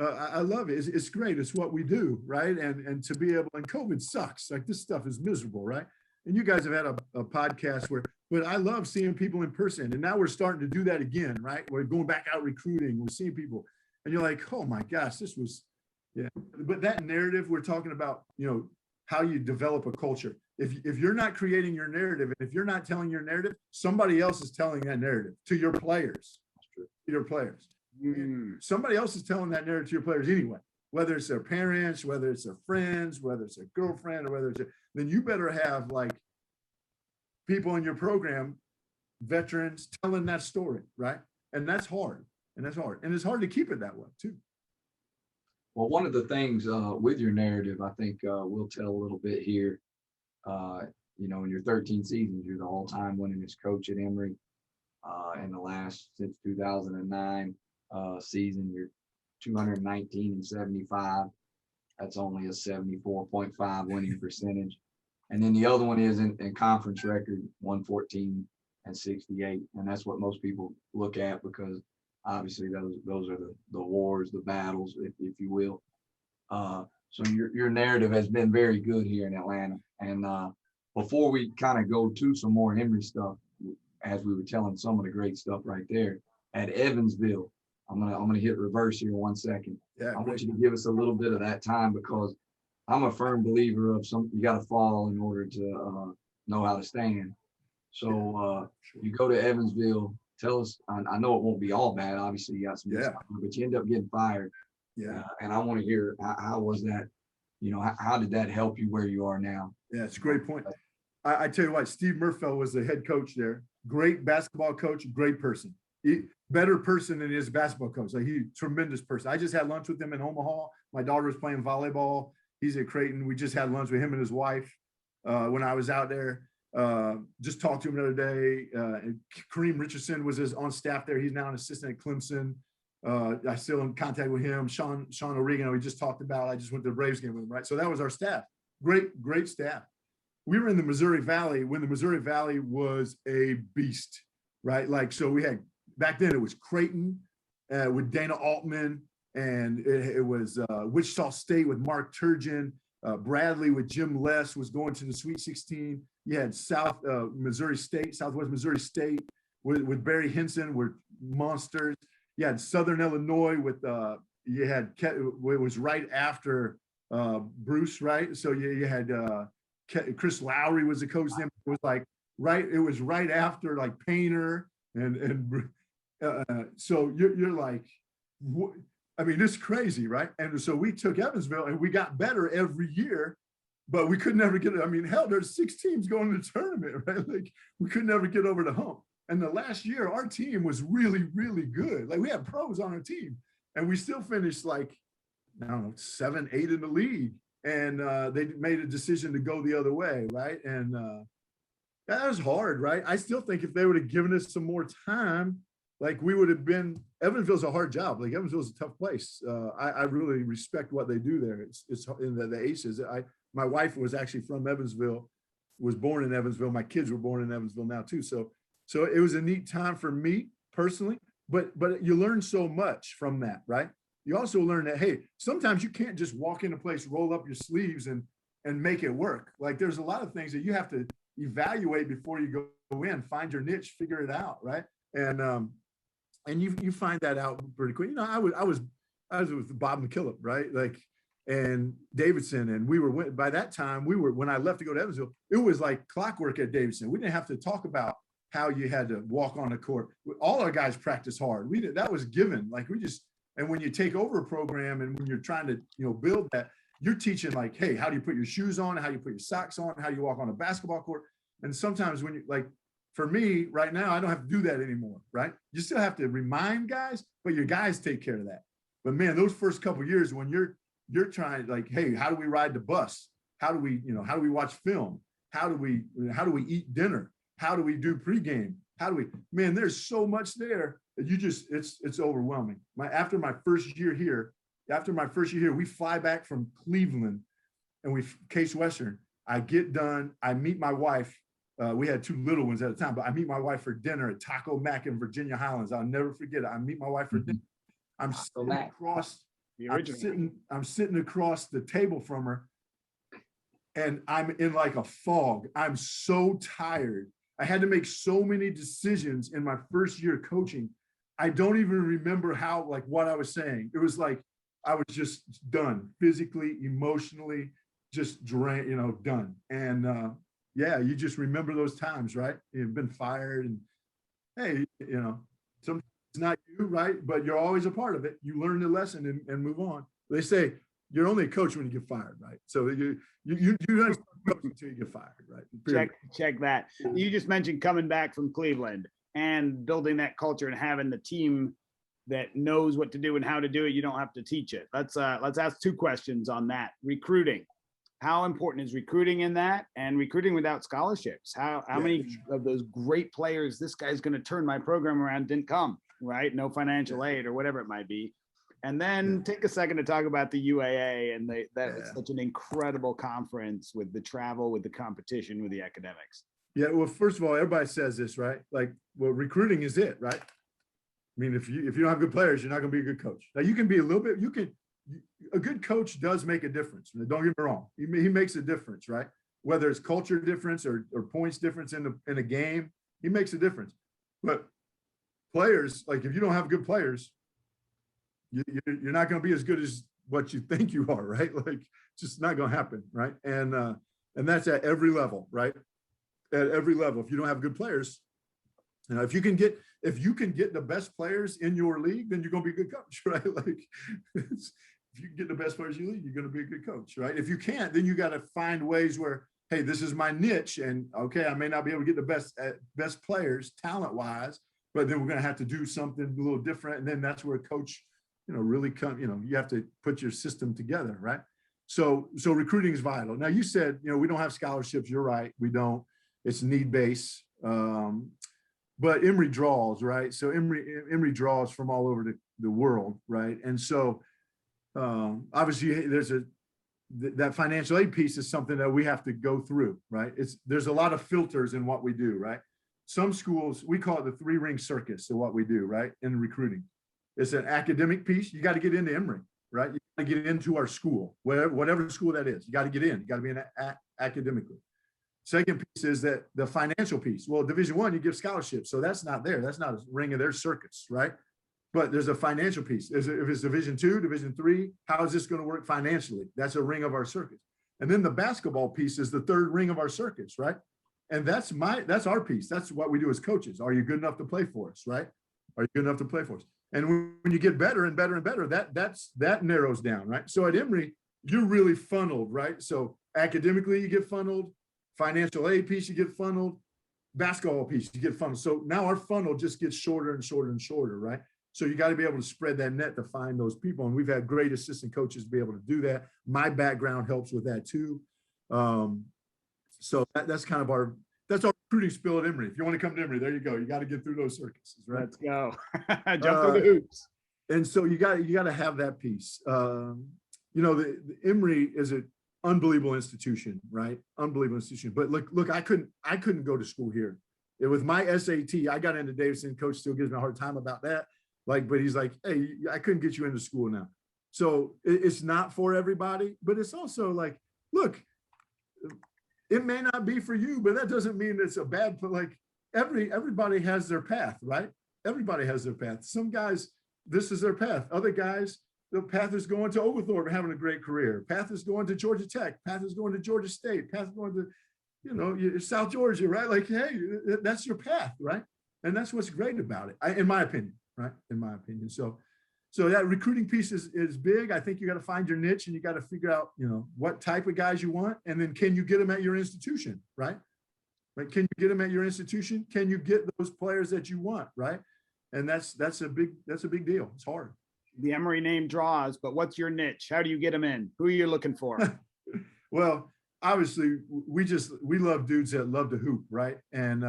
I love it. It's great. It's what we do, right? And to be able, and COVID sucks. Like, this stuff is miserable, right? And you guys have had a podcast but I love seeing people in person. And now we're starting to do that again, right? We're going back out recruiting. We're seeing people, and you're like, oh my gosh, this was, yeah. But that narrative we're talking about, you know, how you develop a culture. If you're not creating your narrative, and if you're not telling your narrative, somebody else is telling that narrative to your players. To your players. Somebody else is telling that narrative to your players anyway, whether it's their parents, whether it's their friends, whether it's their girlfriend, or whether it's then you better have like people in your program, veterans, telling that story, right? And that's hard. And it's hard to keep it that way too. Well, one of the things with your narrative, I think we'll tell a little bit here. You know, in your 13 seasons, you're the all-time winningest coach at Emory. In the last, since 2009 season, you're 219-75. That's only a 74.5 winning percentage. And then the other one is in conference record, 114-68. And that's what most people look at, because obviously those are the wars, the battles, if you will. So your narrative has been very good here in Atlanta. And before we kind of go to some more Emory stuff, as we were telling some of the great stuff right there at Evansville, I'm gonna hit reverse here 1 second. Yeah, I want you to give us a little bit of that time, because I'm a firm believer of you got to fall in order to know how to stand. So you go to Evansville. Tell us. I know it won't be all bad. Obviously, you got some, but you end up getting fired. Yeah. And I want to hear how was that? You know, how did that help you where you are now? Yeah, it's a great point. I tell you what, Steve Murfeld was the head coach there. Great basketball coach, great person. Better person than his basketball coach. Like, tremendous person. I just had lunch with him in Omaha. My daughter was playing volleyball. He's at Creighton. We just had lunch with him and his wife when I was out there. Just talked to him the other day. Kareem Richardson was on staff there. He's now an assistant at Clemson. I still in contact with him. Sean Oregano, we just talked about. I just went to the Braves game with him, right? So that was our staff. Great staff. We were in the Missouri Valley when the Missouri Valley was a beast, right? Like, so we had, back then it was Creighton with Dana Altman, and it was Wichita State with Mark Turgeon. Bradley with Jim Les was going to the Sweet 16. You had Southwest Missouri State with Barry Hinson were monsters. You had Southern Illinois with it was right after Bruce, right? So you had Chris Lowry was the coach then. It was like right after like Painter and so you're like, I mean, it's crazy, right? And so we took Evansville and we got better every year, but we could never get it. I mean, hell, there's 6 teams going to the tournament, right? Like we could never get over the hump. And the last year, our team was really, really good. Like we had pros on our team and we still finished like, I don't know, 7, 8 in the league. And they made a decision to go the other way, right? And that was hard, right? I still think if they would have given us some more time, like we would have been, Evansville's a hard job. Like Evansville's a tough place. I really respect what they do there. It's in the Aces. My wife was actually from Evansville, was born in Evansville. My kids were born in Evansville now too. So it was a neat time for me personally, but you learn so much from that, right? You also learn that, hey, sometimes you can't just walk into a place, roll up your sleeves and make it work. Like there's a lot of things that you have to evaluate before you go in, find your niche, figure it out, right? And you find that out pretty quick. You know, I was with Bob McKillop, right? Like, and Davidson, and we were, by that time when I left to go to Evansville, it was like clockwork at Davidson. We didn't have to talk about how you had to walk on the court. All our guys practice hard. That was given. Like and when you take over a program and when you're trying to, build that, you're teaching like, hey, how do you put your shoes on? How do you put your socks on? How do you walk on a basketball court? And sometimes when you like, for me right now, I don't have to do that anymore, right? You still have to remind guys, but your guys take care of that. But man, those first couple of years when you're trying like, hey, how do we ride the bus? How do we watch film? How do we eat dinner? How do we do pregame? Man, there's so much there that it's overwhelming. After my first year here, we fly back from Cleveland and Case Western. I get done. I meet my wife. We had 2 little ones at the time, but I meet my wife for dinner at Taco Mac in Virginia Highlands. I'll never forget it. I meet my wife for dinner. I'm sitting across the table from her and I'm in like a fog. I'm so tired. I had to make so many decisions in my first year coaching. I don't even remember what I was saying. It was like, I was just done physically, emotionally, just drained, done. And yeah, you just remember those times, right? You've been fired and hey, sometimes it's not you, right? But you're always a part of it. You learn the lesson and move on. They say you're only a coach when you get fired, right? So you don't coach until you get fired, right? Check that. You just mentioned coming back from Cleveland and building that culture and having the team that knows what to do and how to do it. You don't have to teach it. Let's ask 2 questions on that. Recruiting. How important is recruiting in that, and recruiting without scholarships? How many of those great players, this guy's going to turn my program around, didn't come, right? No financial aid or whatever it might be. And then take a second to talk about the UAA and it's such an incredible conference with the travel, with the competition, with the academics. Yeah, well, first of all, everybody says this, right? Like, well, recruiting is it, right? I mean, if you don't have good players, you're not going to be a good coach. Now, you can be a good coach does make a difference. Don't get me wrong. He makes a difference, right? Whether it's culture difference or points difference in a game, he makes a difference. But players, like if you don't have good players, you're not going to be as good as what you think you are, right? Like it's just not going to happen, right? And that's at every level, right? At every level. If you don't have good players, if you can get the best players in your league, then you're going to be a good coach, right? Like if you get the best players in your league, you're going to be a good coach, right? If you can't, then you got to find ways where, hey, this is my niche, and okay, I may not be able to get the best players talent wise, but then we're going to have to do something a little different, and then that's where a coach, really come. You have to put your system together, right? So recruiting is vital. Now you said, we don't have scholarships. You're right, we don't. It's need based. But Emory draws, right? So Emory draws from all over the world, right? And so obviously that financial aid piece is something that we have to go through, right? There's a lot of filters in what we do, right? Some schools, we call it the 3-ring circus of what we do, right? In recruiting. It's an academic piece. You got to get into Emory, right? You got to get into our school, whatever school that is. You got to get in. You got to be in academically. Second piece is that the financial piece. Well, Division I, you give scholarships, so that's not there. That's not a ring of their circus, right? But there's a financial piece. If it's Division II, Division III, how is this going to work financially? That's a ring of our circus. And then the basketball piece is the 3rd ring of our circus, right? And that's our piece. That's what we do as coaches. Are you good enough to play for us, right? Are you good enough to play for us? And when you get better and better and better, that narrows down, right? So at Emory, you're really funneled, right? So academically, you get funneled, financial aid piece, you get funneled, basketball piece, you get funneled. So now our funnel just gets shorter and shorter and shorter, right? So you got to be able to spread that net to find those people. And we've had great assistant coaches to be able to do that. My background helps with that too. So that's kind of our recruiting spill at Emory. If you want to come to Emory, there you go. You got to get through those circuses, right? Let's go. Jump through the hoops. And so you got to have that piece. The Emory is an unbelievable institution, right? Unbelievable institution. But look, I couldn't go to school here. With my SAT, I got into Davidson. Coach still gives me a hard time about that. But he's like, hey, I couldn't get you into school now. So it's not for everybody, but it's also like, look, it may not be for you, but that doesn't mean it's a bad, everybody has their path, right? Everybody has their path. Some guys, this is their path. Other guys, the path is going to Oglethorpe and having a great career. Path is going to Georgia Tech. Path is going to Georgia State. Path is going to, South Georgia, right? Like, hey, that's your path, right? And that's what's great about it, in my opinion, right? In my opinion. So that recruiting piece is big. I think you got to find your niche and you got to figure out, what type of guys you want. And then can you get them at your institution, right? Right? Can you get them at your institution? Can you get those players that you want, right? And that's a big deal. It's hard. The Emory name draws, but what's your niche? How do you get them in? Who are you looking for? Well, obviously we love dudes that love to hoop, right? And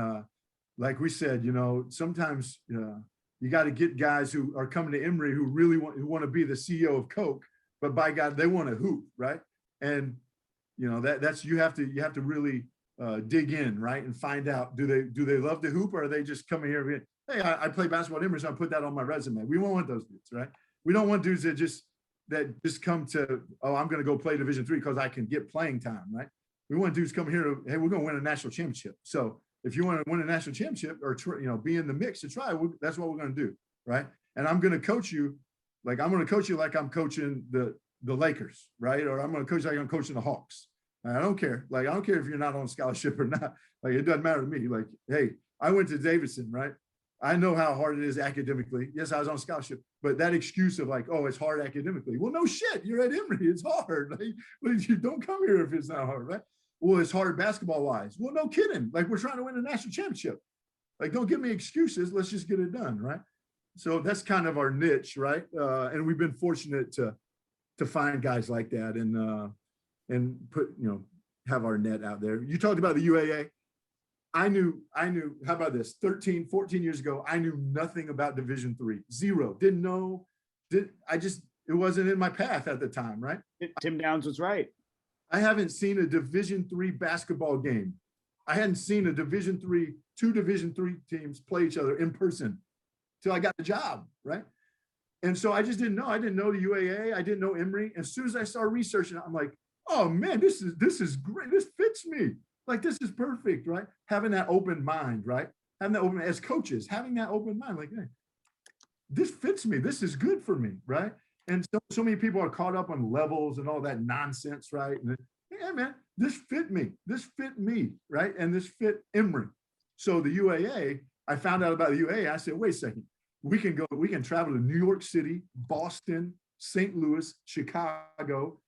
like we said, sometimes you got to get guys who are coming to Emory who really want to be the CEO of Coke, but by God, they want to hoop, right? And that's you have to really dig in, right, and find out do they love to hoop, or are they just coming here and hey, I play basketball at Emory, so I put that on my resume. We won't want those dudes, right? We don't want dudes that just come to, oh, I'm going to go play Division III because I can get playing time, right? We want dudes come here to, hey, we're going to win a national championship. So if you want to win a national championship or be in the mix to try, that's what we're going to do, right? And I'm going to coach you like I'm coaching the Lakers, right? Or I'm going to coach like I'm coaching the Hawks. I don't care. Like I don't care if you're not on scholarship or not. Like it doesn't matter to me. Like, hey, I went to Davidson, right? I know how hard it is academically. Yes, I was on scholarship, but that excuse of like, oh, it's hard academically. Well, no shit, you're at Emory. It's hard. Like, you don't come here if it's not hard, right? Well, it's hard basketball wise. Well, no kidding. Like we're trying to win a national championship. Like, don't give me excuses. Let's just get it done, right? So that's kind of our niche, right? And we've been fortunate to find guys like that and put, have our net out there. You talked about the UAA. I knew, how about this? 13, 14 years ago, I knew nothing about Division III. Zero. Didn't know. It wasn't in my path at the time, right? Tim Downs was right. I haven't seen a Division III basketball game. I hadn't seen two Division III teams play each other in person till I got the job, right? And so I just didn't know. I didn't know the UAA. I didn't know Emory. As soon as I started researching, I'm like, oh man, this is great. This fits me. Like, this is perfect, right? Having that open mind, right? Having that open, as coaches, having that open mind, like, hey, this fits me. This is good for me, right? And so many people are caught up on levels and all that nonsense, right? And yeah, man, this fit me. This fit me, right? And this fit Emory. So the UAA, I found out about the UAA. I said, wait a second. We can travel to New York City, Boston, St. Louis, Chicago,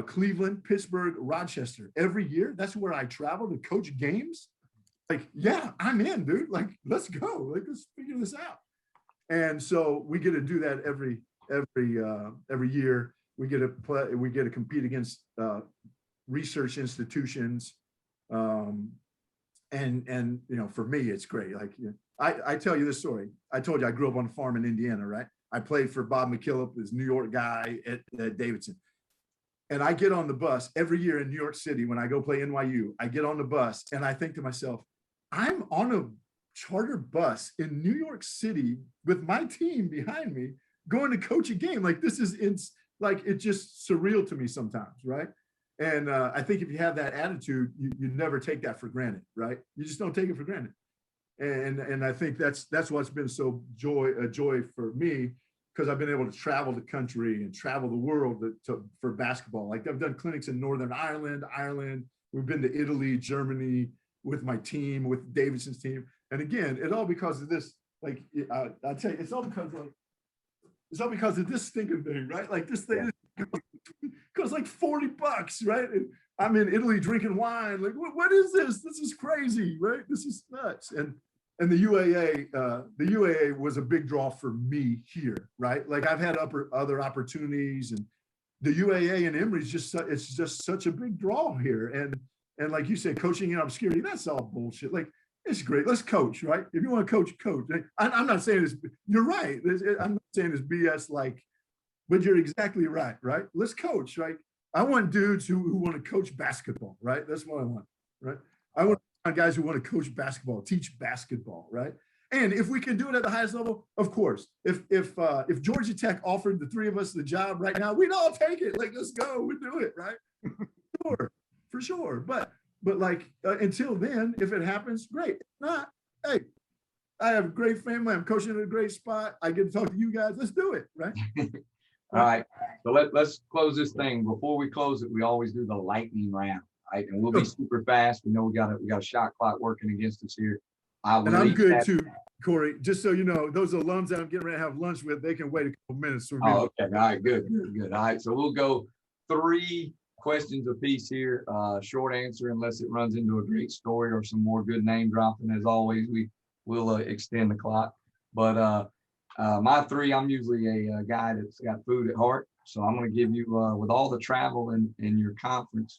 Cleveland, Pittsburgh, Rochester every year. That's where I travel to coach games. Like, yeah, I'm in, dude. Like, let's go. Like, let's figure this out. And so we get to do that every year. We get to compete against research institutions. And for me, it's great. Like, I tell you this story. I told you I grew up on a farm in Indiana, right? I played for Bob McKillop, this New York guy at Davidson. And I get on the bus every year in New York City when I go play NYU. I get on the bus and I think to myself, I'm on a charter bus in New York City with my team behind me going to coach a game. Like, this is it's just surreal to me sometimes, right? And I think if you have that attitude, you never take that for granted, right? You just don't take it for granted. And I think that's what's been so a joy for me, because I've been able to travel the country and travel the world for basketball. Like, I've done clinics in Northern Ireland. We've been to Italy, Germany with my team, with Davidson's team. And again, it's all because of this. Like, I'll tell you, it's all because, like, It's all because of this stinking thing, right? Like this thing costs like $40, right? And I'm in Italy drinking wine. Like, what is this? This is crazy, right? This is nuts. And the UAA was a big draw for me here, right? Like I've had other opportunities, and the UAA and Emory is it's just such a big draw here. And like you said, coaching in obscurity, that's all bullshit. Like, it's great. Let's coach, right? If you want to coach, coach. I'm not saying this. You're right. I'm not saying it's BS. Like, but you're exactly right, right? Let's coach, right? I want dudes who want to coach basketball, right? That's what I want, right? I want guys who want to coach basketball, teach basketball, right? And if we can do it at the highest level, of course. If Georgia Tech offered the three of us the job right now, we'd all take it. Like, let's go, we do it, right? Sure, for sure. But like until then, if it happens, great. If not, hey, I have a great family. I'm coaching at a great spot. I get to talk to you guys. Let's do it, right? All right. So let's close this thing. Before we close it, we always do the lightning round, right? And we'll be super fast. We know we got a shot clock working against us here. And I'm good too, Corey. Just so you know, those alums that I'm getting ready to have lunch with, they can wait a couple minutes for me. Oh, okay. All right. Good. All right. So we'll go 3 questions apiece here. Short answer, unless it runs into a great story or some more good name dropping. As always, we will extend the clock. But my 3, I'm usually a guy that's got food at heart. So I'm going to give you, with all the travel in your conference,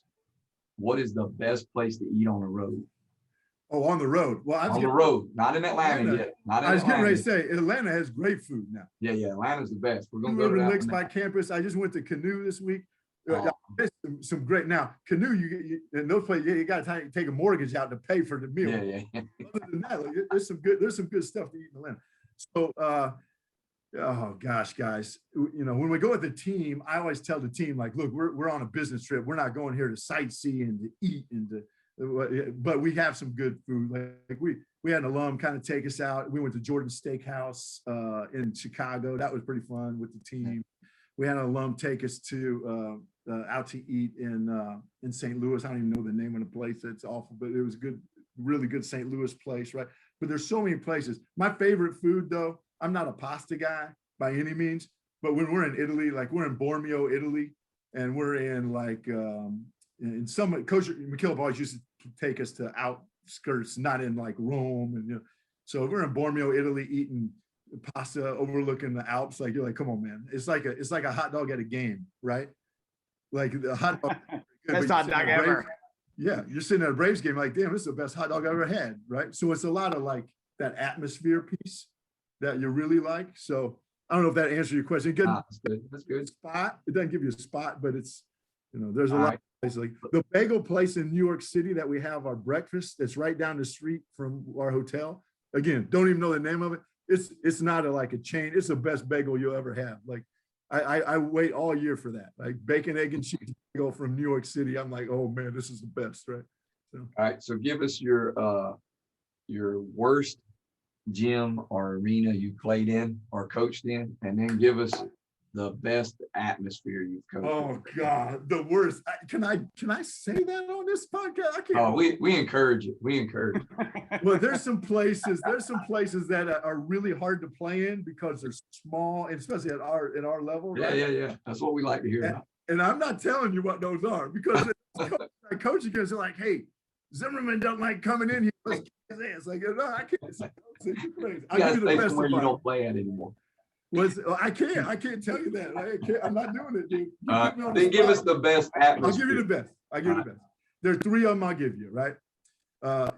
what is the best place to eat on the road? Oh, on the road. Well, on the road, not in Atlanta yet. I was getting ready to say Atlanta has great food now. Yeah, Atlanta's the best. We're going to go to that by campus. I just went to Canoe this week. Some great now Canoe. You in those places, you got to take a mortgage out to pay for the meal. Yeah. Other than that, like, there's some good stuff to eat in Atlanta. So, oh gosh, guys, you know, when we go with the team, I always tell the team, like, look, we're on a business trip. We're not going here to sightsee and to eat but we have some good food. Like we had an alum kind of take us out. We went to Jordan's Steakhouse in Chicago. That was pretty fun with the team. We had an alum take us to out to eat in St. Louis. I don't even know the name of the place. It's awful, but it was good, really good St. Louis place, right? But there's so many places. My favorite food, though, I'm not a pasta guy by any means, but when we're in Italy, like we're in Bormio, Italy, and we're in like in some, Coach McKillop always used to take us to outskirts, not in like Rome, and so we're in Bormio, Italy, eating pasta overlooking the Alps. Like, you're like, come on, man, it's like a hot dog at a game, right? Like the hot dog, best hot dog ever. Yeah, you're sitting at a Braves game, like, damn, this is the best hot dog I ever had, right? So it's a lot of like that atmosphere piece that you really like. So I don't know if that answers your question. That's good. That's good. Spot. It doesn't give you a spot, but it's, you know, there's a lot of places. Like the bagel place in New York City that we have our breakfast, that's right down the street from our hotel. Again, don't even know the name of it. It's not like a chain. It's the best bagel you'll ever have. Like I wait all year for that. Like bacon, egg, and cheese bagel from New York City. I'm like, oh man, this is the best, right? So. All right. So give us your worst gym or arena you played in or coached in, and then give us the best atmosphere you've coached. Oh God, the worst. Can I say that on this podcast? I can't. Oh, we encourage it. We encourage it. Well, there's some places that are really hard to play in because they're small, and especially at our level. Yeah, right? yeah. That's what we like to hear. And I'm not telling you what those are, because I coach against, they're like, hey, Zimmerman don't like coming in here. It's like, no, I can't. It's crazy. You gotta stay somewhere you don't play at anymore. I can't tell you that. I'm not doing it, dude. Then give us the best atmosphere. I'll give you the best. There are 3 of them I'll give you, right?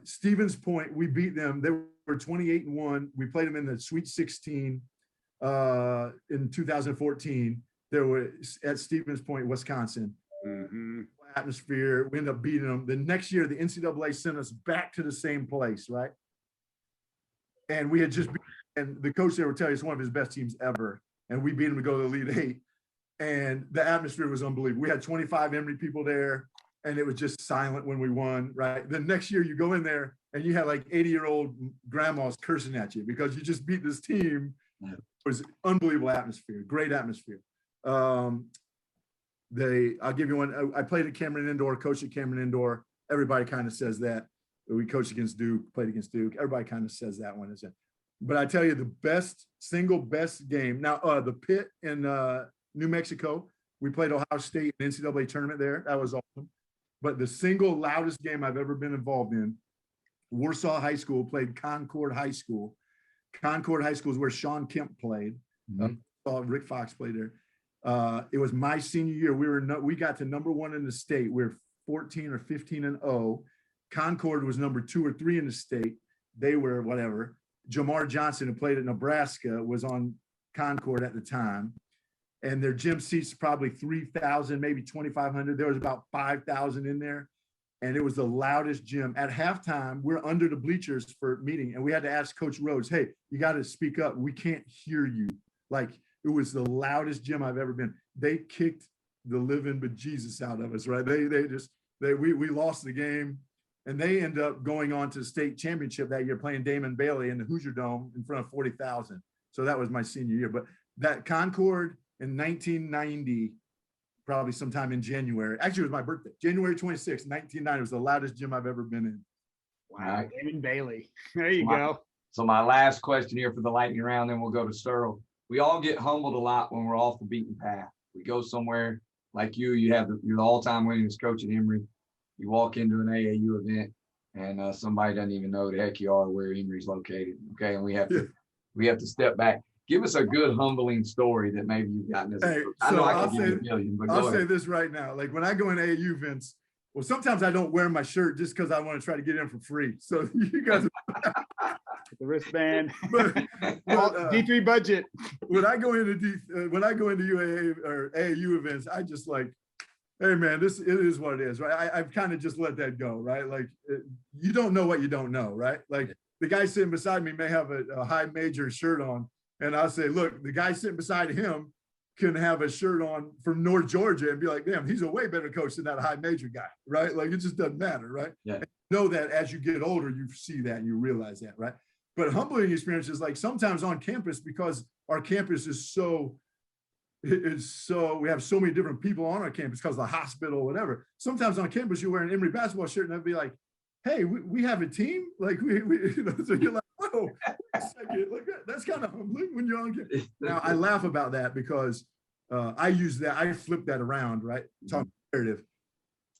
Stevens Point, we beat them. They were 28-1. We played them in the Sweet 16 in 2014. They were at Stevens Point, Wisconsin. Mm-hmm. Atmosphere. We ended up beating them. The next year, the NCAA sent us back to the same place, right? And we had just and the coach there would tell you it's one of his best teams ever. And we beat him to go to the Elite 8. And the atmosphere was unbelievable. We had 25 Emory people there, and it was just silent when we won, right? The next year you go in there and you have like 80-year-old grandmas cursing at you because you just beat this team. It was unbelievable atmosphere, great atmosphere. I'll give you one. I played at Cameron Indoor, coached at Cameron Indoor. Everybody kind of says that. We coached against Duke, played against Duke. Everybody kind of says that one is it. But I tell you, the single best game. Now, the pit in New Mexico, we played Ohio State in NCAA tournament there. That was awesome. But the single loudest game I've ever been involved in, Warsaw High School played Concord High School. Concord High School is where Sean Kemp played. Rick Fox played there. It was my senior year. We got to number 1 in the state. We were 14 or 15-0. Concord was number 2 or 3 in the state. They were whatever. Jamar Johnson, who played at Nebraska, was on Concord at the time. And their gym seats probably 3,000, maybe 2,500. There was about 5,000 in there. And it was the loudest gym. At halftime, we're under the bleachers for meeting. And we had to ask Coach Rhodes, hey, you got to speak up. We can't hear you. Like, it was the loudest gym I've ever been. They kicked the living bejesus out of us, right? We lost the game. And they end up going on to the state championship that year, playing Damon Bailey in the Hoosier Dome in front of 40,000. So that was my senior year. But that Concord in 1990, probably sometime in January. Actually, it was my birthday. January 26, 1990 was the loudest gym I've ever been in. Wow, Damon Bailey. There you go. So my last question here for the lightning round, then we'll go to Sterl. We all get humbled a lot when we're off the beaten path. We go somewhere like you're the all-time winningest coach at Emory. You walk into an AAU event and somebody doesn't even know the heck you are where Emory's located. Okay. And we have to step back. Give us a good humbling story that maybe you've gotten as a coach. I know I can give you a million, but I'll say this right now. Like, when I go in AAU events, well, sometimes I don't wear my shirt just because I want to try to get in for free. So you guys the wristband. but D3 budget. When I go into UAA or AAU events, I just like, hey man, it is what it is, right? I've kind of just let that go, right? Like, you don't know what you don't know, right? Like, the guy sitting beside me may have a high major shirt on, and I'll say, look, the guy sitting beside him can have a shirt on from North Georgia and be like, damn, he's a way better coach than that high major guy, right? Like, it just doesn't matter, right? Yeah. And you know that as you get older, you see that and you realize that, right? But humbling experiences, like sometimes on campus, because our campus is we have so many different people on our campus because of the hospital or whatever. Sometimes on campus, you wear an Emory basketball shirt and they'll be like, hey, we have a team? Like, so you're like, whoa, wait a second. Like, that's kind of humbling when you're on campus. Now, I laugh about that because I flip that around, right? Talk narrative.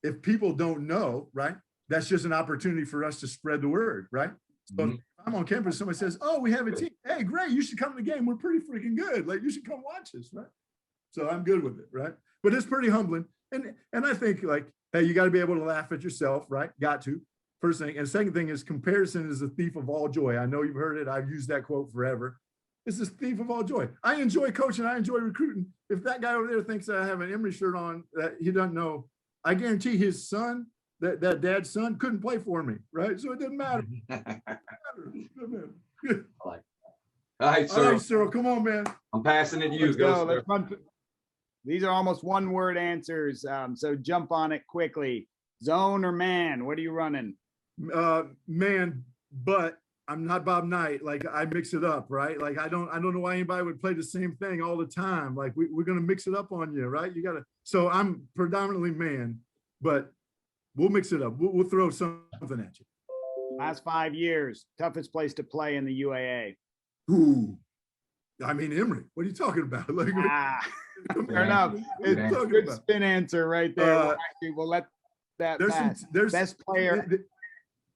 If people don't know, right, that's just an opportunity for us to spread the word, right? So if I'm on campus, somebody says, oh, we have a team. Hey, great, you should come to the game. We're pretty freaking good. Like, you should come watch us, right? So I'm good with it, right? But it's pretty humbling. And I think, like, hey, you got to be able to laugh at yourself, right? Got to. First thing. And second thing is, comparison is the thief of all joy. I know you've heard it. I've used that quote forever. It's the thief of all joy. I enjoy coaching. I enjoy recruiting. If that guy over there thinks that I have an Emory shirt on that he doesn't know, I guarantee his son, that dad's son, couldn't play for me, right? So it doesn't matter. All right, Cyril, come on, man. I'm passing it to you. Let's go. Let's run. These are almost one-word answers, so jump on it quickly. Zone or man? What are you running? Man, but I'm not Bob Knight. Like, I mix it up, right? Like, I don't know why anybody would play the same thing all the time. Like, we're gonna mix it up on you, right? You gotta. So I'm predominantly man, but we'll mix it up. We'll throw something at you. Last 5 years, toughest place to play in the UAA. Ooh, I mean, Emory. What are you talking about? Like, fair enough. It's a good spin answer right there. We'll let that pass. There's best player.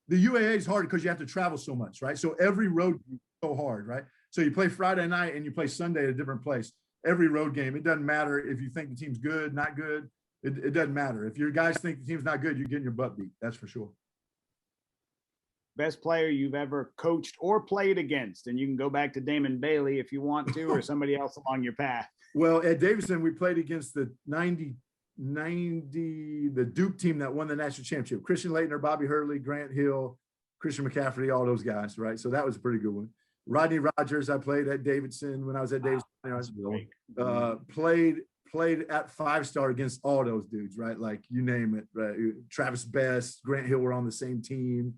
The UAA is hard because you have to travel so much, right? So every road game is so hard, right? So you play Friday night and you play Sunday at a different place. Every road game, it doesn't matter if you think the team's good, not good. It doesn't matter. If your guys think the team's not good, you're getting your butt beat. That's for sure. Best player you've ever coached or played against, and you can go back to Damon Bailey if you want to, or somebody else along your path. Well, at Davidson, we played against the 90, the Duke team that won the national championship. Christian Laettner, Bobby Hurley, Grant Hill, Christian McCaffrey, all those guys, right? So that was a pretty good one. Rodney Rogers, I played at Davidson when I was at Davidson. Played at 5-star against all those dudes, right? Like, you name it. Right? Travis Best, Grant Hill were on the same team.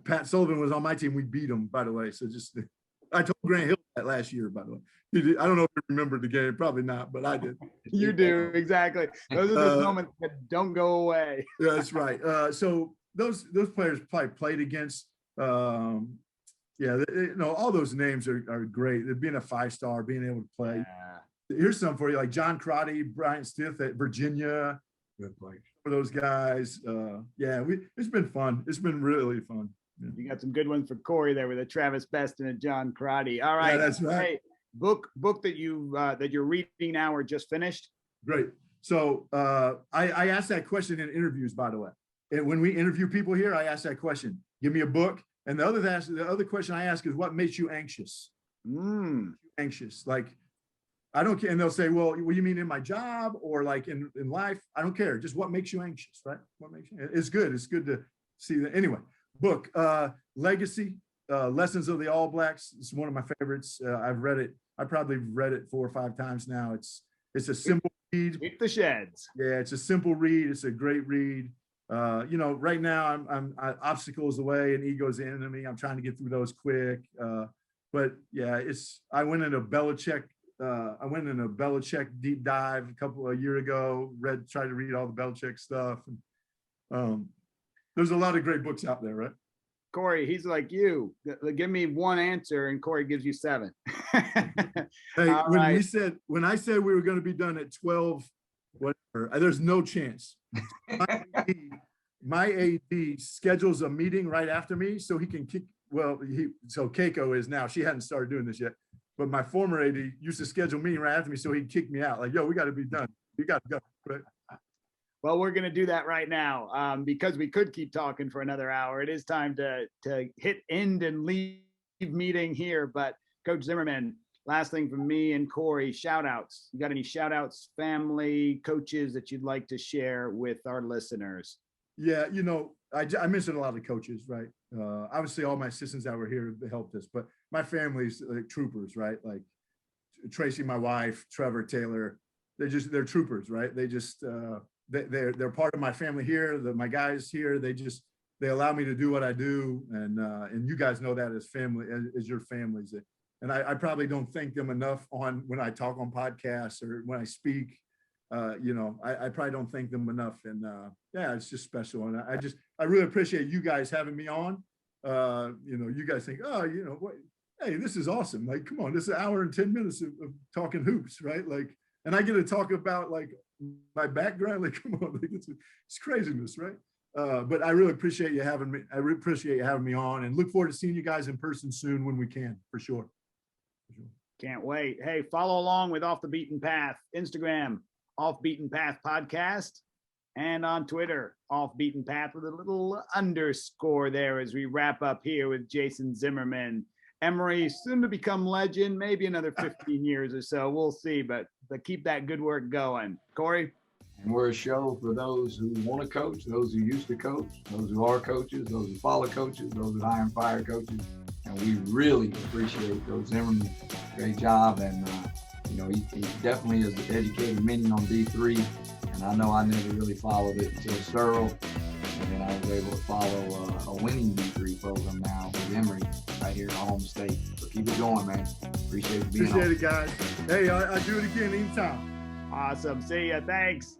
Pat Sullivan was on my team. We beat him, by the way. So I told Grant Hill that last year, by the way. I don't know if he remembered the game. Probably not, but I did. You do, exactly. Those are those moments that don't go away. Yeah, that's right. So those players probably played against Yeah, all those names are great. Being a 5-star, being able to play. Here's some for you, like John Crotty, Brian Stith at Virginia. For those guys. It's been fun. It's been really fun. Yeah. You got some good ones for Corey there with a Travis Best and a John Crotty. All right. Yeah, that's right. Hey, book that you're reading now or just finished? Great. So I asked that question in interviews, by the way. And when we interview people here, I ask that question. Give me a book. And the other question I ask is, what makes you anxious? Anxious. Like, I don't care. And they'll say, well, what do you mean in my job or like in life? I don't care. Just what makes you anxious, right? What makes you, it's good. It's good to see that. Anyway, book, Legacy, Lessons of the All Blacks. It's one of my favorites. I've read it. I probably read it 4 or 5 times now. It's a simple read. Sweep the sheds. Yeah, it's a simple read. It's a great read. Right now I'm obstacles the way and ego's the enemy. I'm trying to get through those quick. But yeah, I went in a Belichick deep dive a couple of years ago, tried to read all the Belichick stuff. And, there's a lot of great books out there, right? Corey, he's like you. Give me one answer and Corey gives you 7. Hey, when I said we were going to be done at 12, whatever, there's no chance. My AD schedules a meeting right after me so he can kick. Well, so Keiko is now. She hadn't started doing this yet, but my former AD used to schedule a meeting right after me so he'd kick me out. Like, yo, we got to be done. You got to go. Right? Well, we're going to do that right now because we could keep talking for another hour. It is time to hit end and leave meeting here. But Coach Zimmerman, last thing from me and Corey, shout outs. You got any shout outs, family, coaches that you'd like to share with our listeners? Yeah, I mentioned a lot of coaches, right? Obviously, all my assistants that were here helped us, but my family's like troopers, right? Like Tracy, my wife, Trevor, Taylor, they're troopers, right? They just they're part of my family here. My guys here, they allow me to do what I do, and you guys know that as family, as your families. And I probably don't thank them enough when I talk on podcasts or when I speak. I probably don't thank them enough. And it's just special. And I really appreciate you guys having me on. You guys think, hey, this is awesome. Like, come on, this is an hour and 10 minutes of talking hoops, right? Like, and I get to talk about like my background. Like, come on, like it's craziness, right? But I really appreciate you having me. I really appreciate you having me on, and look forward to seeing you guys in person soon when we can, for sure. Can't wait. Hey, follow along with Off the Beaten Path, Instagram, Off Beaten Path Podcast, and on Twitter, Off Beaten Path with a little underscore there as we wrap up here with Jason Zimmerman. Emory, soon to become legend, maybe another 15 years or so. We'll see, but keep that good work going. Corey? And we're a show for those who want to coach, those who used to coach, those who are coaches, those who follow coaches, those who hire and fire coaches. And we really appreciate Coach Zimmerman. Great job. And, he definitely has educated many on D3. And I know I never really followed it until Searle. And then I was able to follow a winning D3 program now with Emory right here in home state. So keep it going, man. Appreciate you being on. Appreciate it, guys. Hey, I do it again anytime. Awesome. See ya. Thanks.